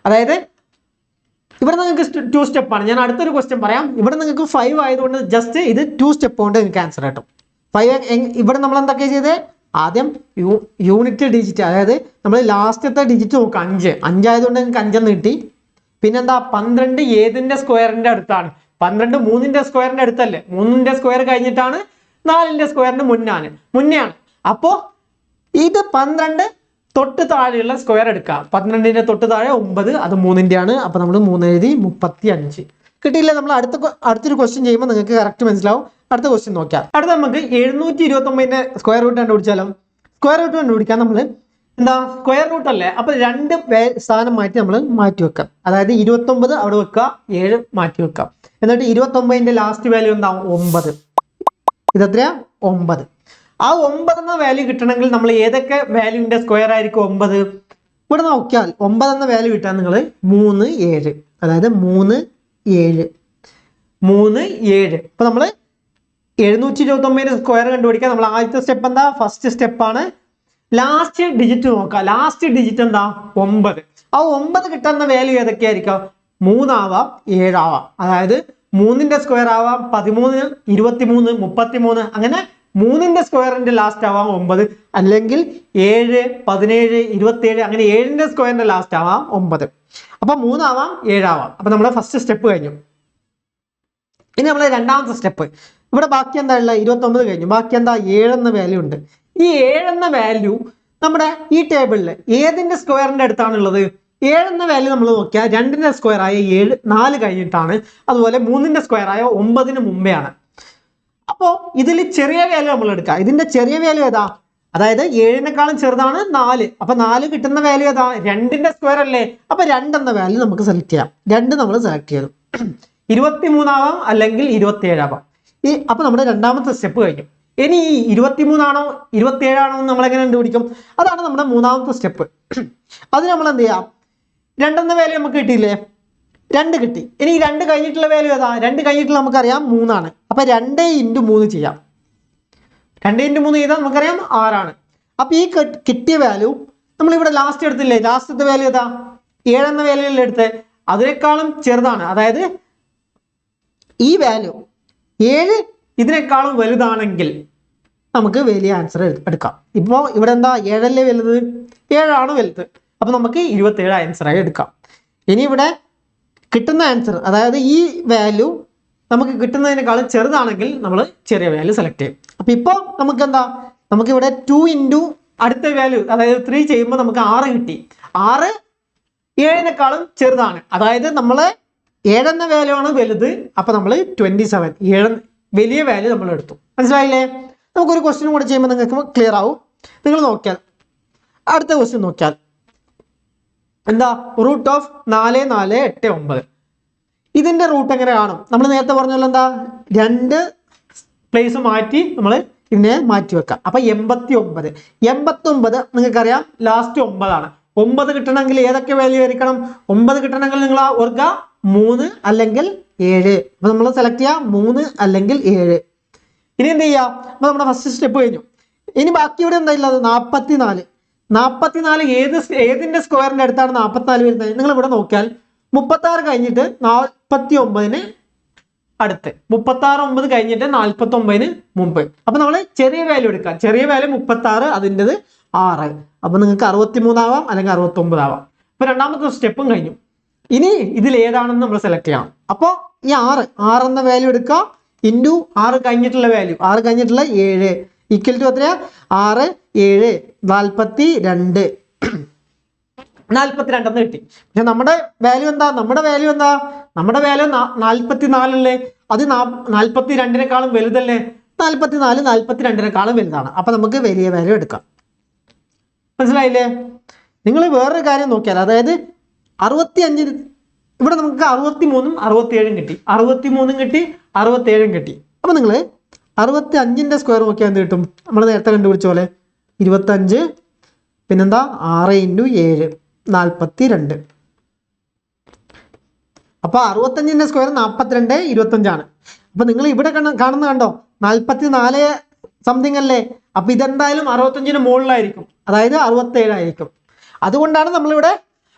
അതായത് ഇവിടെ നിങ്ങൾക്ക് 2 സ്റ്റെപ്പാണ്. ഞാൻ അടുത്തൊരു ക്വസ്റ്റ്യൻ പറയാം. ഇവിടെ നിങ്ങൾക്ക് 5 ആയതുകൊണ്ട് ജസ്റ്റ് ഇത് 2 സ്റ്റെപ്പ് കൊണ്ട് നിങ്ങൾക്ക് ആൻസർ കിട്ടും. 5 ഇവിടെ നമ്മൾ എന്തൊക്കെ ചെയ്തത്, ആദ്യം യൂണിറ്റ് ഡിജിറ്റ്, അതായത് നമ്മൾ ലാസ്റ്റത്തെ ഡിജിറ്റ് നോക്കുക, 5 ആയതുകൊണ്ട് നിങ്ങൾക്ക് 5 എന്ന് കിട്ടി. പിന്നെന്താ, 12 ഏതിന്റെ സ്ക്വയറിന്റെ അടുത്താണ്, 12 3ന്റെ സ്ക്വയറിന്റെ അടുത്തല്ലേ, 3ന്റെ സ്ക്വയർ കഴിഞ്ഞിട്ടാണ് 4ന്റെ സ്ക്വയറിന് മുന്നെയാണ്. അപ്പോ ഇത് 12 തൊട്ട് താഴെയുള്ള സ്ക്വയർ എടുക്കുക. 12ന്റെ തൊട്ട് താഴെ 9, അത് 3ന്റെ ആണ്. അപ്പൊ നമ്മൾ 3 എഴുതി, 35 കിട്ടിയില്ല. നമ്മൾ അടുത്തൊരു ക്വസ്റ്റ്യൻ ചെയ്യുമ്പോൾ നിങ്ങൾക്ക് കറക്റ്റ് മനസ്സിലാവും. അടുത്ത ക്വസ്റ്റ്യൻ നോക്കാം. അടുത്ത നമുക്ക് 729ന്റെ സ്ക്വയർ റൂട്ട് കണ്ടുപിടിച്ചാലോ. സ്ക്വയർ റൂട്ട് കണ്ടുപിടിക്കാൻ നമ്മൾ എന്താ, സ്ക്വയർ റൂട്ട് അല്ലേ, അപ്പൊ 2 സ്ഥാനം മാറ്റി വെക്കാം. അതായത് 29 അവിടെ വെക്കുക, 7 മാറ്റി വെക്കാം. എന്നിട്ട് 29ന്റെ ലാസ്റ്റ് വാല്യൂ എന്താവും, 9. ഇതെത്രയാ, 9. ആ 9 എന്ന വാല്യൂ കിട്ടണമെങ്കിൽ നമ്മൾ ഏതൊക്കെ വാല്യൂവിന്റെ സ്ക്വയർ ആയിരിക്കും 9? ഇവിടെ നോക്കിയാൽ 9 എന്ന വാല്യൂ കിട്ടാൻ നിങ്ങൾ 3 7, അതായത് 3 7. അപ്പൊ നമ്മൾ 729 സ്ക്വയർ കണ്ടുപിടിക്കാൻ നമ്മൾ ആദ്യത്തെ സ്റ്റെപ്പ് എന്താ, ഫസ്റ്റ് സ്റ്റെപ്പാണ് ലാസ്റ്റ് ഡിജിറ്റ് നോക്കുക. ലാസ്റ്റ് ഡിജിറ്റ് എന്താ, 9. ആ 9 കിട്ടുന്ന വാല്യൂ ഏതൊക്കെയായിരിക്കാം, 3 ആവാം, 7 ആവാം. അതായത് 3ന്റെ സ്ക്വയർ ആവാം 13, 23, 33. അങ്ങനെ 3ന്റെ സ്ക്വയറിന്റെ ലാസ്റ്റ് ആവാം 9, അല്ലെങ്കിൽ 7, 17, 27. അങ്ങനെ 7ന്റെ സ്ക്വയറിന്റെ ലാസ്റ്റ് ആവാം 9. അപ്പൊ 3 ആവാം, 7 ആവാം. അപ്പൊ നമ്മുടെ ഫസ്റ്റ് സ്റ്റെപ്പ് കഴിഞ്ഞു. ഇനി നമ്മളെ രണ്ടാമത്തെ സ്റ്റെപ്പ്, ഇവിടെ ബാക്കി എന്താ ഉള്ളത്, 29 കഴിഞ്ഞു. ബാക്കി എന്താ, 7 എന്ന വാല്യൂ ഉണ്ട്. ഈ 7 എന്ന വാല്യൂ നമ്മുടെ ഈ ടേബിളിൽ ഏതിന്റെ സ്ക്വയറിന്റെ അടുത്താണുള്ളത്, 7 എന്ന വാല്യൂ നമ്മൾ നോക്കിയാൽ 2ന്റെ സ്ക്വയർ ആയ 7 4 കഴിഞ്ഞിട്ടാണ്. അതുപോലെ 3ന്റെ സ്ക്വയർ ആയ 9ന് മുമ്പേ ആണ്. അപ്പോ ഇതിൽ ചെറിയ വാല്യൂ നമ്മൾ എടുക്കുക. ഇതിന്റെ ചെറിയ വാല്യൂ ഏതാ, അതായത് 7നേക്കാളും ചെറുതാണ് 4. അപ്പൊ 4 കിട്ടുന്ന വാല്യൂ ഏതാ, 2ന്റെ സ്ക്വയർ അല്ലേ. അപ്പൊ 2 എന്ന വാല്യൂ നമുക്ക് സെലക്ട് ചെയ്യാം. 2 നമ്മൾ സെലക്ട് ചെയ്തു. 23 ആവാം, അല്ലെങ്കിൽ 27 ആവാം. അപ്പൊ നമ്മുടെ രണ്ടാമത്തെ സ്റ്റെപ്പ് കഴിഞ്ഞു. ഇനി ഈ 23 ആണോ 27 ആണോ എന്ന് നമ്മൾ എങ്ങനെ കണ്ടുപിടിക്കും, അതാണ് നമ്മുടെ മൂന്നാമത്തെ സ്റ്റെപ്പ്. അത് നമ്മൾ എന്ത് ചെയ്യാം, 2 എന്ന വാല്യൂ നമുക്ക് കിട്ടിയില്ലേ, 2 കിട്ടി. ഇനി 2 കഴിഞ്ഞിട്ടുള്ള വാല്യൂ ഏതാ, 2 കഴിഞ്ഞിട്ടുള്ള നമുക്കറിയാം 3 ആണ്. അപ്പൊ 2 × 3 ചെയ്യാം. 2 × 3 ചെയ്താൽ നമുക്കറിയാം 6 ആണ്. അപ്പൊ ഈ കിട്ടിയ വാല്യൂ നമ്മൾ ഇവിടെ ലാസ്റ്റ് എടുത്തില്ലേ, ലാസ്റ്റത്തെ വാല്യൂ ഏതാ, 7 എന്ന വാല്യൂ അല്ലേ എടുത്ത്, അതിനേക്കാളും ചെറുതാണ്. അതായത് ഈ വാല്യൂ 7 ഇതിനേക്കാളും വലുതാണെങ്കിൽ നമുക്ക് വലിയ ആൻസർ എടുക്കാം. ഇപ്പോൾ ഇവിടെ എന്താ, 7 അല്ലേ വലുത്, 7 ആണ് വലുത്. അപ്പൊ നമുക്ക് 27 ആൻസറായി എടുക്കാം. ഇനി ഇവിടെ കിട്ടുന്ന ആൻസർ, അതായത് ഈ വാല്യൂ നമുക്ക് കിട്ടുന്നതിനേക്കാളും ചെറുതാണെങ്കിൽ നമ്മൾ ചെറിയ വാല്യൂ സെലക്ട് ചെയ്യും. അപ്പോൾ ഇപ്പോൾ നമുക്ക് എന്താ, നമുക്കിവിടെ 2 ഇൻറ്റു അടുത്ത വാല്യൂ അതായത് 3 ചെയ്യുമ്പോൾ നമുക്ക് 6 കിട്ടി. 6 7നേക്കാളും ചെറുതാണ്, അതായത് നമ്മൾ 7 എന്ന വാല്യൂ ആണ് വലുത്. അപ്പോൾ നമ്മൾ 27 7 വലിയ വാല്യൂ നമ്മൾ എടുത്തു. മനസ്സിലായില്ലേ? നമുക്കൊരു ക്വസ്റ്റ്യൻ കൂടെ ചെയ്യുമ്പോൾ നിങ്ങൾക്ക് ക്ലിയർ ആവും. നിങ്ങൾ നോക്കിയാൽ അടുത്ത ക്വസ്റ്റ്യൻ നോക്കിയാൽ എന്താ, റൂട്ട് ഓഫ് 4 4 8 9. ഇതിന്റെ റൂട്ട് എങ്ങനെ കാണും? നമ്മൾ നേരത്തെ പറഞ്ഞല്ലോ എന്താ, 2 പ്ലേസ് മാറ്റി നമ്മൾ ഇതിനെ മാറ്റി വെക്കാം. അപ്പൊ 89 89 നിങ്ങൾക്കറിയാം ലാസ്റ്റ് 9 ആണ്. 9 കിട്ടണമെങ്കിൽ ഏതൊക്കെ വാല്യൂ ആയിരിക്കണം? 9 കിട്ടണമെങ്കിൽ നിങ്ങൾ ഓർക്കുക 3 അല്ലെങ്കിൽ 7. അപ്പൊ നമ്മൾ സെലക്ട് ചെയ്യാം 3 അല്ലെങ്കിൽ 7. ഇനി എന്ത് ചെയ്യാം? അപ്പൊ നമ്മുടെ ഫസ്റ്റ് സ്റ്റെപ്പ് കഴിഞ്ഞു. ഇനി ബാക്കി ഇവിടെ എന്താ ഉള്ളത്? 44. 44 ഏതിന്റെ സ്ക്വയറിന്റെ അടുത്താണ് 44 വരുന്നത്? നിങ്ങൾ ഇവിടെ നോക്കിയാൽ 36 കഴിഞ്ഞിട്ട് 49 അടുത്ത്, 36 9 കഴിഞ്ഞിട്ട് 49 മുമ്പ്. അപ്പൊ നമ്മൾ ചെറിയ വാല്യൂ എടുക്കാം. ചെറിയ വാല്യൂ 36, അതിൻ്റെത് 6. അപ്പൊ നിങ്ങൾക്ക് 63 ആവാം അല്ലെങ്കിൽ 69 ആവാം. അപ്പൊ രണ്ടാമത്തെ സ്റ്റെപ്പും കഴിഞ്ഞു. ഇനി ഇതിൽ ഏതാണെന്ന് നമ്മൾ സെലക്ട് ചെയ്യണം. അപ്പോൾ ഈ 6 എന്ന വാല്യൂ എടുക്കുക, ഇൻറ്റു 6 കഴിഞ്ഞിട്ടുള്ള വാല്യൂ, 6 കഴിഞ്ഞിട്ടുള്ള 7 ഈക്വൽ ടു എത്രയാ? 6 7 42. 42 എന്ന് കിട്ടി. പക്ഷെ നമ്മുടെ വാല്യൂ എന്താ? നമ്മുടെ വാല്യൂ 44 അല്ലേ? അത് 42നേക്കാളും വലുതല്ലേ? 44 42നേക്കാളും വലുതാണ്. അപ്പൊ നമുക്ക് വലിയ വാല്യൂ എടുക്കാം. മനസ്സിലായില്ലേ? നിങ്ങൾ വേറൊരു കാര്യം നോക്കിയാൽ, അതായത് 65 ഇവിടെ നമുക്ക് 63ഉം 67ഉം കിട്ടി, 63ഉം കിട്ടി 67ഉം കിട്ടി. അപ്പൊ നിങ്ങൾ 65ന്റെ സ്ക്വയർ നോക്കിയാൽ എന്ത് കിട്ടും? നമ്മൾ നേരത്തെ കണ്ടുപിടിച്ച പോലെ 25, പിന്നെന്താ 6 ഇൻറ്റു 7 42. അപ്പൊ 65ന്റെ സ്ക്വയർ 42 25 അപ്പൊ നിങ്ങൾ ഇവിടെ കാണുന്ന കണ്ടോ 44 സംതിങ് അല്ലേ? അപ്പൊ ഇതെന്തായാലും 65ന് മുകളിലായിരിക്കും, അതായത് 67 ആയിരിക്കും. അതുകൊണ്ടാണ് നമ്മളിവിടെ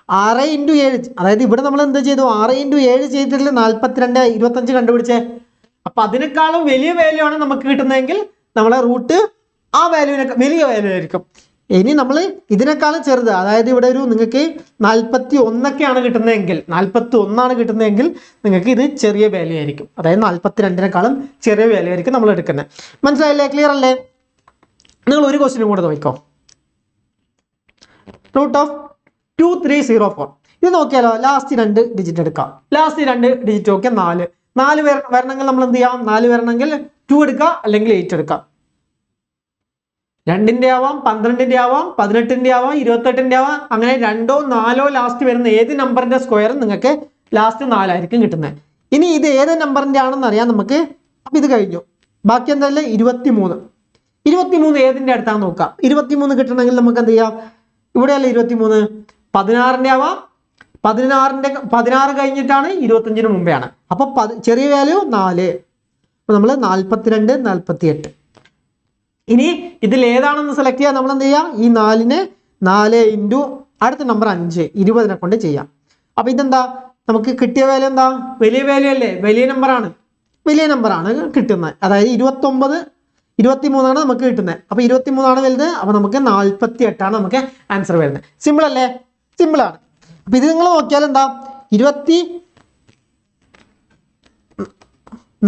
6 ഇൻറ്റു 7, അതായത് ഇവിടെ നമ്മൾ എന്ത് ചെയ്തു? 6 ഇൻറ്റു 7 ചെയ്തിട്ടില്ല 42 25 കണ്ടുപിടിച്ചേ. അപ്പൊ അതിനേക്കാളും വലിയ വാല്യൂ ആണ് നമുക്ക് കിട്ടുന്നതെങ്കിൽ നമ്മളെ റൂട്ട് ആ വാല്യൂവിനേക്കാൾ വലിയ വാല്യൂ ആയിരിക്കും. ഇനി നമ്മൾ ഇതിനേക്കാളും ചെറുത്, അതായത് ഇവിടെ ഒരു നിങ്ങൾക്ക് 41 കിട്ടുന്നതെങ്കിൽ 41 കിട്ടുന്നതെങ്കിൽ നിങ്ങൾക്ക് ഇത് ചെറിയ വാല്യൂ ആയിരിക്കും, അതായത് 42നേക്കാളും ചെറിയ വാല്യൂ ആയിരിക്കും നമ്മൾ എടുക്കുന്നത്. മനസ്സിലായില്ലേ? ക്ലിയർ അല്ലേ? നിങ്ങൾ ഒരു ക്വസ്റ്റ്യനും കൂടെ നോക്കിക്കോ. Root of 2304. ഇത് നോക്കിയാലോ, ലാസ്റ്റ് 2 ഡിജിറ്റ് എടുക്കാം. ലാസ്റ്റ് 2 ഡിജിറ്റ് നോക്കിയാൽ 4 വരണമെങ്കിൽ നമ്മൾ എന്ത് ചെയ്യാം? 4 വരണമെങ്കിൽ 2 എടുക്കുക അല്ലെങ്കിൽ 8 എടുക്കാം. 2ന്റെ ആവാം, 12ന്റെ ആവാം, 18ന്റെ ആവാം, 28ന്റെ ആവാം. അങ്ങനെ 2ഓ 4ഓ ലാസ്റ്റ് വരുന്ന ഏത് നമ്പറിന്റെ സ്ക്വയറും നിങ്ങൾക്ക് ലാസ്റ്റ് 4 ആയിരിക്കും കിട്ടുന്നത്. ഇനി ഇത് ഏത് നമ്പറിന്റെ ആണെന്ന് അറിയാം നമുക്ക്. അപ്പൊ ഇത് കഴിഞ്ഞു. ബാക്കി എന്തല്ലേ? 23. 23 ഏതിന്റെ അടുത്താന്ന് നോക്കാം. 23 കിട്ടണമെങ്കിൽ നമുക്ക് എന്ത് ചെയ്യാം? ഇവിടെയല്ലേ 23, 16ന്റെ ആവാം. 16 കഴിഞ്ഞിട്ടാണ് 25ന് മുമ്പെയാണ്. അപ്പൊ ചെറിയ വാല്യൂ 4. അപ്പൊ നമ്മൾ 42 48. ഇനി ഇതിൽ ഏതാണെന്ന് സെലക്ട് ചെയ്യാൻ നമ്മൾ എന്ത് ചെയ്യാം? ഈ 4നെ 4 ഇൻറ്റു അടുത്ത നമ്പർ 5 20നെ കൊണ്ട് ചെയ്യാം. അപ്പൊ ഇതെന്താ നമുക്ക് കിട്ടിയ വാല്യൂ? എന്താ? വലിയ വാല്യൂ അല്ലേ? വലിയ നമ്പറാണ് കിട്ടുന്നത്. അതായത് 23 നമുക്ക് കിട്ടുന്നത്. അപ്പൊ 23 വലുത്. അപ്പൊ നമുക്ക് 48 നമുക്ക് ആൻസർ വരുന്നത്. സിമ്പിൾ അല്ലേ? സിമ്പിൾ ആണ്. അപ്പൊ ഇത് നിങ്ങൾ നോക്കിയാൽ എന്താ,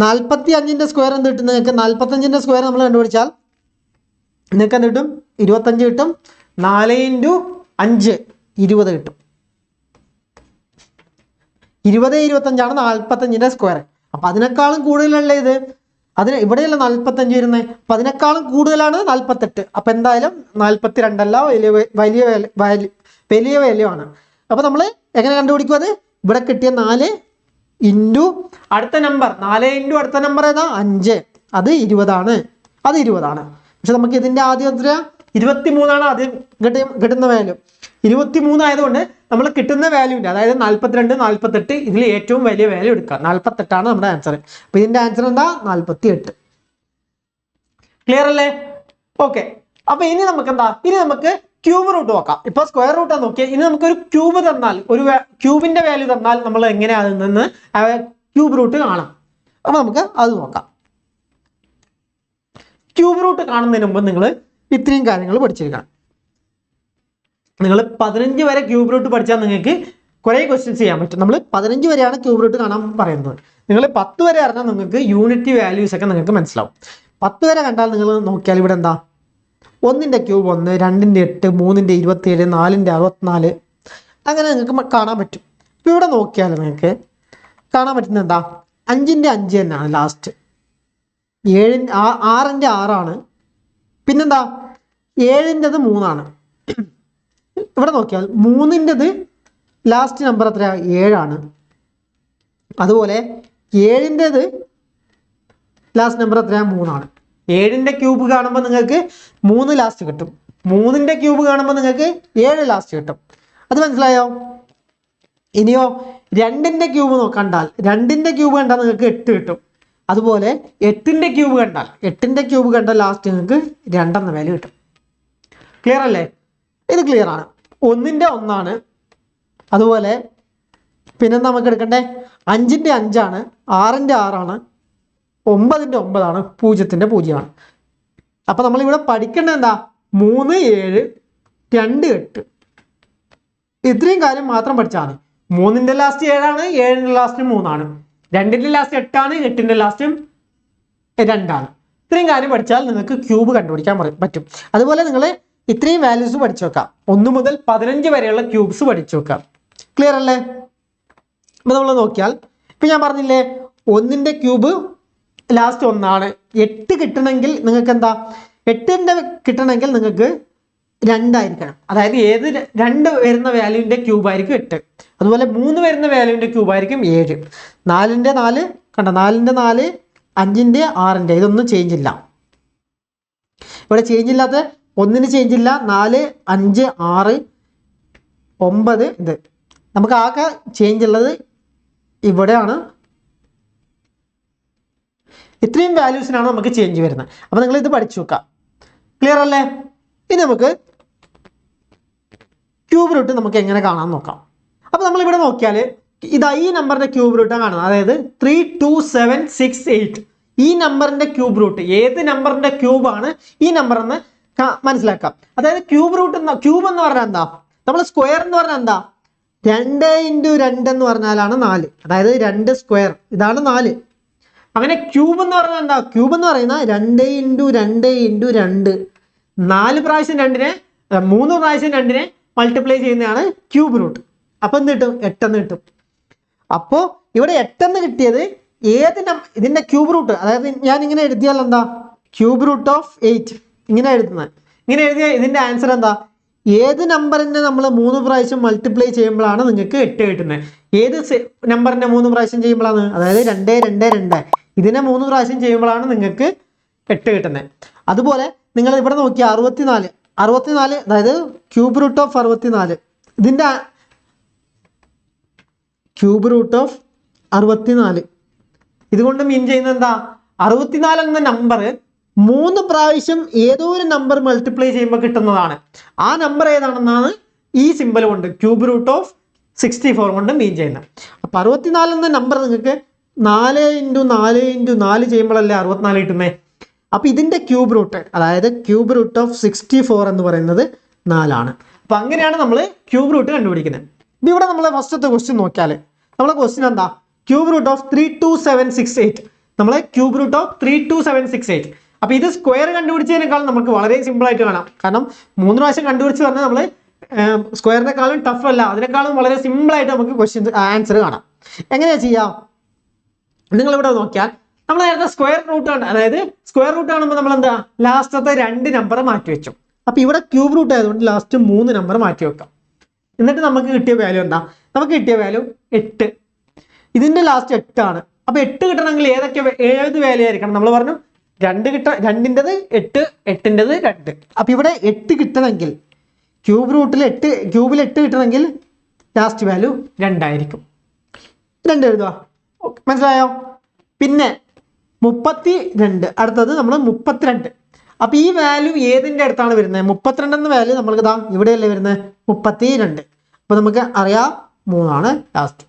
45ന്റെ സ്ക്വയർ എന്ത് കിട്ടും നിങ്ങൾക്ക്? 45ന്റെ സ്ക്വയർ നമ്മൾ കണ്ടുപിടിച്ചാൽ നിങ്ങൾക്ക് എന്ത് കിട്ടും? 25 കിട്ടും. 4 ഇൻറ്റു 5 20 കിട്ടും. 20 25 45ന്റെ സ്ക്വയർ. അപ്പൊ അതിനേക്കാളും കൂടുതലല്ലേ ഇത്? അതിന് ഇവിടെയല്ല 45 വരുന്നത്. അപ്പൊ അതിനേക്കാളും കൂടുതലാണ് 48. അപ്പൊ എന്തായാലും 42 അല്ല, വലിയ വാല്യൂ ആണ്. അപ്പൊ നമ്മൾ എങ്ങനെ കണ്ടുപിടിക്കും അത്? ഇവിടെ കിട്ടിയ 4 ഇൻറ്റു അടുത്ത നമ്പർ, 4 ഇൻറ്റു അടുത്ത നമ്പർ ഏതാ? 5. അത് 20 അത് 20. പക്ഷെ നമുക്ക് ഇതിന്റെ ആദ്യം എത്ര? 23 ആദ്യം കിട്ടുന്ന വാല്യൂ. 23 ആയതുകൊണ്ട് നമ്മൾ കിട്ടുന്ന വാല്യൂവിന്റെ, അതായത് 42 48, ഇതിൽ ഏറ്റവും വലിയ വാല്യൂ എടുക്കുക. 48 നമ്മുടെ ആൻസർ. അപ്പൊ ഇതിന്റെ ആൻസർ എന്താ? 48. ക്ലിയർ അല്ലേ? ഓക്കെ. അപ്പൊ ഇനി നമുക്ക് എന്താ? ഇനി നമുക്ക് ക്യൂബ് റൂട്ട് നോക്കാം. ഇപ്പൊ സ്ക്വയർ റൂട്ടാണ് നോക്കിയാൽ. ഇനി നമുക്ക് ഒരു ക്യൂബ് തന്നാൽ, ഒരു ക്യൂബിന്റെ വാല്യൂ തന്നാൽ നമ്മൾ എങ്ങനെയാ അതിൽ നിന്ന് ക്യൂബ് റൂട്ട് കാണാം. അപ്പൊ നമുക്ക് അത് നോക്കാം. ക്യൂബ് റൂട്ട് കാണുന്നതിന് മുമ്പ് നിങ്ങൾ ഇത്രയും കാര്യങ്ങൾ പഠിച്ചിരിക്കണം. നിങ്ങൾ 15 വരെ ക്യൂബ് റൂട്ട് പഠിച്ചാൽ നിങ്ങൾക്ക് കുറേ ക്വസ്റ്റ്യൻസ് ചെയ്യാൻ പറ്റും. നമ്മൾ 15 വരെയാണ് ക്യൂബ് റൂട്ട് കാണാൻ പറയുന്നത്. നിങ്ങൾ 10 വരെ അറിഞ്ഞാൽ നിങ്ങൾക്ക് യൂണിറ്റി വാല്യൂസ് ഒക്കെ നിങ്ങൾക്ക് മനസ്സിലാവും. 10 വരെ കണ്ടാൽ നിങ്ങൾ നോക്കിയാൽ ഇവിടെ എന്താ 1ന്റെ ക്യൂബ് 1, 2ന്റെ 8, 3ന്റെ 27, 4ന്റെ 64 അങ്ങനെ നിങ്ങൾക്ക് കാണാൻ പറ്റും. ഇപ്പോൾ ഇവിടെ നോക്കിയാൽ നിങ്ങൾക്ക് കാണാൻ പറ്റുന്നത് എന്താ 5ന്റെ 5 തന്നെയാണ് ലാസ്റ്റ്, 6ന്റെ 6ആണ്, പിന്നെന്താ 7ൻ്റെത് 3ആണ്. ഇവിടെ നോക്കിയാൽ 3ൻ്റെത് ലാസ്റ്റ് നമ്പർ എത്രയാണ് 7ആണ്. അതുപോലെ 7ൻ്റെത് ലാസ്റ്റ് നമ്പർ എത്രയാണ് 3ആണ്. 7ന്റെ ക്യൂബ് കാണുമ്പോൾ നിങ്ങൾക്ക് 3 ലാസ്റ്റ് കിട്ടും, 3ന്റെ ക്യൂബ് കാണുമ്പോൾ നിങ്ങൾക്ക് 7 ലാസ്റ്റ് കിട്ടും. അത് മനസ്സിലായോ? ഇനിയോ 2ന്റെ ക്യൂബ് കണ്ടാൽ 2ന്റെ ക്യൂബ് കണ്ടാൽ നിങ്ങൾക്ക് 8 കിട്ടും. അതുപോലെ 8ന്റെ ക്യൂബ് കണ്ടാൽ ലാസ്റ്റ് നിങ്ങൾക്ക് 2 എന്ന വാല്യൂ കിട്ടും. ക്ലിയർ അല്ലേ? ഇത് ക്ലിയർ ആണ്. 1ന്റെ 1ആണ്. അതുപോലെ പിന്നെ നമുക്ക് എടുക്കണ്ടേ 5ന്റെ 5ആണ്, 6ന്റെ 6ആണ്, 9ന്റെ 9ആണ്, 0ന്റെ 0ആണ്. അപ്പൊ നമ്മളിവിടെ പഠിക്കേണ്ടത് എന്താ 3, 7, 2, 8 ഇത്രയും കാര്യം മാത്രം പഠിച്ചാൽ മതി. 3ന്റെ ലാസ്റ്റ് 7ആണ്, 7ന്റെ ലാസ്റ്റ് 3ആണ്, 2ന്റെ ലാസ്റ്റ് 8ആണ്, 8ന്റെ ലാസ്റ്റ് 2ആണ്. ഇത്രയും കാര്യം പഠിച്ചാൽ നിങ്ങൾക്ക് ക്യൂബ് കണ്ടുപിടിക്കാൻ പറ്റും. അതുപോലെ നിങ്ങൾ ഇത്രയും വാല്യൂസ് പഠിച്ചു വെക്കാം. 1 മുതൽ 15 വരെയുള്ള ക്യൂബ്സ് പഠിച്ചു വെക്കാം. ക്ലിയർ അല്ലേ? അപ്പൊ നമ്മൾ നോക്കിയാൽ ഇപ്പൊ ഞാൻ പറഞ്ഞില്ലേ 1ന്റെ ക്യൂബ് ലാസ്റ്റ് 1ആണ്. 8 കിട്ടണമെങ്കിൽ നിങ്ങൾക്ക് എന്താ 8ന്റെ കിട്ടണമെങ്കിൽ നിങ്ങൾക്ക് 2 ആയിരിക്കണം. അതായത് ഏത് 2 വരുന്ന വാല്യൂവിന്റെ ക്യൂബ് ആയിരിക്കും 8. അതുപോലെ 3 വരുന്ന വാല്യൂവിന്റെ ക്യൂബ് ആയിരിക്കും 7. 4ന്റെ 4 കണ്ട, 4ന്റെ 4, 5ന്റെ 6ന്റെ ഇതൊന്നും ചേഞ്ച് ഇല്ല. ഇവിടെ ചേഞ്ച് ഇല്ലാത്ത 1ന് ചേഞ്ച് ഇല്ല, 4, 5, 6, 9 ഇത്. നമുക്ക് ആകെ ചേഞ്ച് ഉള്ളത് ഇവിടെയാണ്. ഇത്രയും വാല്യൂസിനാണ് നമുക്ക് ചേഞ്ച് വരുന്നത്. അപ്പൊ നിങ്ങൾ ഇത് പഠിച്ചു വെക്കാം. ക്ലിയർ അല്ലേ? ഇനി നമുക്ക് ക്യൂബ് റൂട്ട് നമുക്ക് എങ്ങനെ കാണാൻ നോക്കാം. അപ്പൊ നമ്മൾ ഇവിടെ നോക്കിയാൽ ഇതാ ഈ നമ്പറിന്റെ ക്യൂബ് റൂട്ടാണ് കാണുന്നത്. അതായത് 32768 ഈ നമ്പറിന്റെ ക്യൂബ് റൂട്ട് ഏത് നമ്പറിന്റെ ക്യൂബാണ് ഈ നമ്പർ എന്ന് മനസ്സിലാക്കാം. അതായത് ക്യൂബ് റൂട്ട് ക്യൂബ് എന്ന് പറഞ്ഞാൽ എന്താ, നമ്മൾ സ്ക്വയർ എന്ന് പറഞ്ഞാൽ എന്താ 2 × 2 എന്ന് പറഞ്ഞാലാണ് 4. അതായത് 2 സ്ക്വയർ ഇതാണ് 4. അങ്ങനെ ക്യൂബ് എന്ന് പറഞ്ഞാൽ എന്താ, ക്യൂബ് എന്ന് പറയുന്ന 2 × 2 × 2 4 പ്രാവശ്യം 2നെ 3 പ്രാവശ്യം 2നെ മൾട്ടിപ്ലൈ ചെയ്യുന്നതാണ് ക്യൂബ് റൂട്ട്. അപ്പൊ എന്ത് കിട്ടും 8 എന്ന് കിട്ടും. അപ്പോൾ ഇവിടെ 8 എന്ന് കിട്ടിയത് ഏത് ഇതിന്റെ ക്യൂബ് റൂട്ട്, അതായത് ഞാൻ ഇങ്ങനെ എഴുതിയാൽ എന്താ ക്യൂബ് റൂട്ട് ഓഫ് 8 ഇങ്ങനെ എഴുതുന്നത്. ഇങ്ങനെ എഴുതിയാൽ ഇതിന്റെ ആൻസർ എന്താ, ഏത് നമ്പറിനെ നമ്മൾ 3 പ്രാവശ്യം മൾട്ടിപ്ലൈ ചെയ്യുമ്പോഴാണ് നിങ്ങൾക്ക് 8 കിട്ടുന്നത്. ഏത് നമ്പറിനെ 3 പ്രാവശ്യം ചെയ്യുമ്പോഴാണ്, അതായത് 2, 2, 2 ഇതിനെ 3 പ്രാവശ്യം ചെയ്യുമ്പോഴാണ് നിങ്ങൾക്ക് 8 കിട്ടുന്നത്. അതുപോലെ നിങ്ങൾ ഇവിടെ നോക്കി 64 അതായത് ക്യൂബ് റൂട്ട് ഓഫ് 64 ഇതിന്റെ ക്യൂബ് റൂട്ട് ഓഫ് 64 ഇതുകൊണ്ട് മീൻ ചെയ്യുന്നത് എന്താ 64 എന്ന നമ്പർ 3 പ്രാവശ്യം ഏതോ ഒരു നമ്പർ മൾട്ടിപ്ലൈ ചെയ്യുമ്പോൾ കിട്ടുന്നതാണ്. ആ നമ്പർ ഏതാണെന്നാണ് ഈ സിമ്പൽ കൊണ്ട് ക്യൂബ് റൂട്ട് ഓഫ് 64 കൊണ്ട് മീൻ ചെയ്യുന്നത്. അപ്പൊ 64 എന്ന നമ്പർ നിങ്ങൾക്ക് 4 × 4 × 4 ചെയ്യുമ്പോഴല്ലേ 64 കിട്ടുന്നത്. അപ്പൊ ഇതിന്റെ ക്യൂബ് റൂട്ട് അതായത് ക്യൂബ് റൂട്ട് ഓഫ് 64 എന്ന് പറയുന്നത് 4ആണ്. അപ്പൊ അങ്ങനെയാണ് നമ്മൾ ക്യൂബ് റൂട്ട് കണ്ടുപിടിക്കുന്നത്. ഇപ്പൊ ഇവിടെ നമ്മൾ ഫസ്റ്റത്തെ ക്വസ്റ്റ്യൻ നോക്കിയാൽ നമ്മളെ ക്വസ്റ്റ്യൻ എന്താ ക്യൂബ് റൂട്ട് ഓഫ് 32768 നമ്മളെ ക്യൂബ് റൂട്ട് ഓഫ് 32768. അപ്പൊ ഇത് സ്ക്വയർ കണ്ടുപിടിച്ചതിനേക്കാൾ നമുക്ക് വളരെ സിമ്പിൾ ആയിട്ട് കാണാം. കാരണം 3 പ്രാവശ്യം കണ്ടുപിടിച്ച് പറഞ്ഞാൽ നമ്മൾ സ്ക്വയറിനെക്കാളും ടഫ് അല്ല, അതിനേക്കാളും വളരെ സിമ്പിൾ ആയിട്ട് നമുക്ക് ക്വസ്റ്റ്യൻ ആൻസർ കാണാം. എങ്ങനെയാ ചെയ്യാം? നിങ്ങൾ ഇവിടെ നോക്കിയാൽ നമ്മൾ നേരത്തെ സ്ക്വയർ റൂട്ട് ആണ്, അതായത് സ്ക്വയർ റൂട്ട് കാണുമ്പോൾ നമ്മൾ എന്താ ലാസ്റ്റത്തെ 2 നമ്പർ മാറ്റി വെച്ചു. അപ്പൊ ഇവിടെ ക്യൂബ് റൂട്ട് ആയതുകൊണ്ട് ലാസ്റ്റ് 3 നമ്പർ മാറ്റി വെക്കാം. എന്നിട്ട് നമുക്ക് കിട്ടിയ വാല്യൂ എന്താ, നമുക്ക് കിട്ടിയ വാല്യൂ 8. ഇതിന്റെ ലാസ്റ്റ് 8 ആണ്. അപ്പൊ 8 കിട്ടണമെങ്കിൽ ഏത് വാല്യൂ ആയിരിക്കണം? നമ്മൾ പറഞ്ഞു 2ൻ്റെത് 8, 8ൻ്റെത് 2. അപ്പൊ ഇവിടെ 8 കിട്ടണമെങ്കിൽ ക്യൂബിൽ 8 കിട്ടണമെങ്കിൽ ലാസ്റ്റ് വാല്യൂ 2 ആയിരിക്കും. 2 എഴുതുക. മനസ്സിലായോ? പിന്നെ 32 അടുത്തത് നമ്മൾ 32. അപ്പൊ ഈ വാല്യൂ ഏതിന്റെ അടുത്താണ് വരുന്നത്? 32 എന്ന വാല്യൂ നമ്മൾക്ക് ഇതാ ഇവിടെയല്ലേ വരുന്നത് 32. അപ്പൊ നമുക്ക് അറിയാം 3 ആണ് ലാസ്റ്റ്.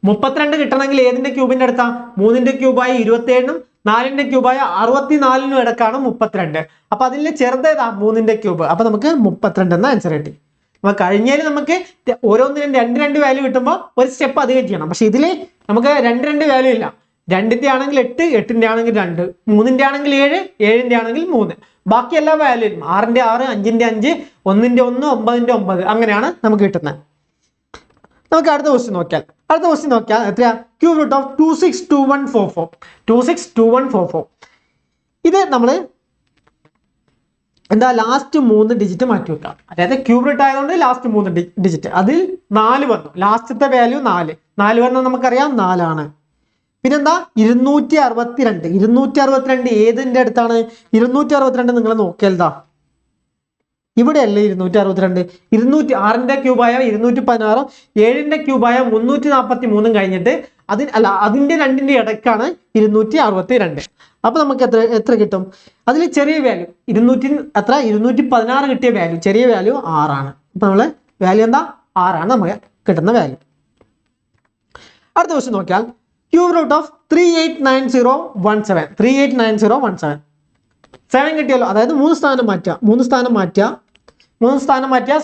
32 കിട്ടണമെങ്കിൽ ഏതിന്റെ ക്യൂബിന്റെ അടുത്താ? 3ന്റെ ക്യൂബായ 27നും 4ന്റെ ക്യൂബായ 64നും ഇടക്കാണ് 32. അപ്പൊ അതിൽ ചെറുതേതാ 3ന്റെ ക്യൂബ്. അപ്പൊ നമുക്ക് 32 എന്ന ആൻസർ കിട്ടി. അപ്പൊ കഴിഞ്ഞാൽ നമുക്ക് ഓരോന്നിനും രണ്ട് വാല്യൂ കിട്ടുമ്പോൾ ഒരു സ്റ്റെപ്പ് അധികം ചെയ്യണം. പക്ഷെ ഇതിൽ നമുക്ക് രണ്ട് വാല്യൂ ഇല്ല. 2ന്റെ ആണെങ്കിൽ 8, 8ന്റെ ആണെങ്കിൽ 2, 3ന്റെ ആണെങ്കിൽ 7, 7ന്റെ ആണെങ്കിൽ 3. ബാക്കി എല്ലാ വാല്യൂയും 6ന്റെ 6, 5ന്റെ 5, 1ന്റെ 1, 9ന്റെ 9 അങ്ങനെയാണ് നമുക്ക് കിട്ടുന്നത്. നമുക്ക് അടുത്ത ക്വസ്റ്റ്യൻ നോക്കിയാൽ എത്രയാ? Cube root of 262144. 262144 ഇത് നമ്മൾ എന്താ ലാസ്റ്റ് 3 ഡിജിറ്റ് മാറ്റി വെക്കാം. അതായത് ക്യൂബ് റൂട്ട് ആയതുകൊണ്ട് ലാസ്റ്റ് 3 ഡിജിറ്റ്. അതിൽ 4 വന്നു, ലാസ്റ്റത്തെ വാല്യൂ 4 വന്നാൽ നമുക്കറിയാം 4 ആണ്. പിന്നെന്താ 262 ഏതിന്റെ അടുത്താണ്? 262 നിങ്ങൾ നോക്കിയാൽതാ ഇവിടെയല്ലേ 262. 6ന്റെ ക്യൂബായ 216, 7ന്റെ ക്യൂബായ 343 കഴിഞ്ഞിട്ട് അതിന്റെ 2ന്റെ ഇടയ്ക്കാണ് 262. അപ്പൊ നമുക്ക് എത്ര കിട്ടും? അതിൽ ചെറിയ വാല്യൂ 216 കിട്ടിയ വാല്യൂ, ചെറിയ വാല്യൂ 6 ആണ്. അപ്പൊ നമ്മള് വാല്യൂ എന്താ? 6 ആണ് നമുക്ക് കിട്ടുന്ന വാല്യൂ. അടുത്ത ക്വസ്റ്റ്യൻ നോക്കിയാൽ ക്യൂബ് റൂട്ട് ഓഫ് 389017. 389017 7 കിട്ടിയല്ലോ. അതായത് 3 സ്ഥാനം മാറ്റുക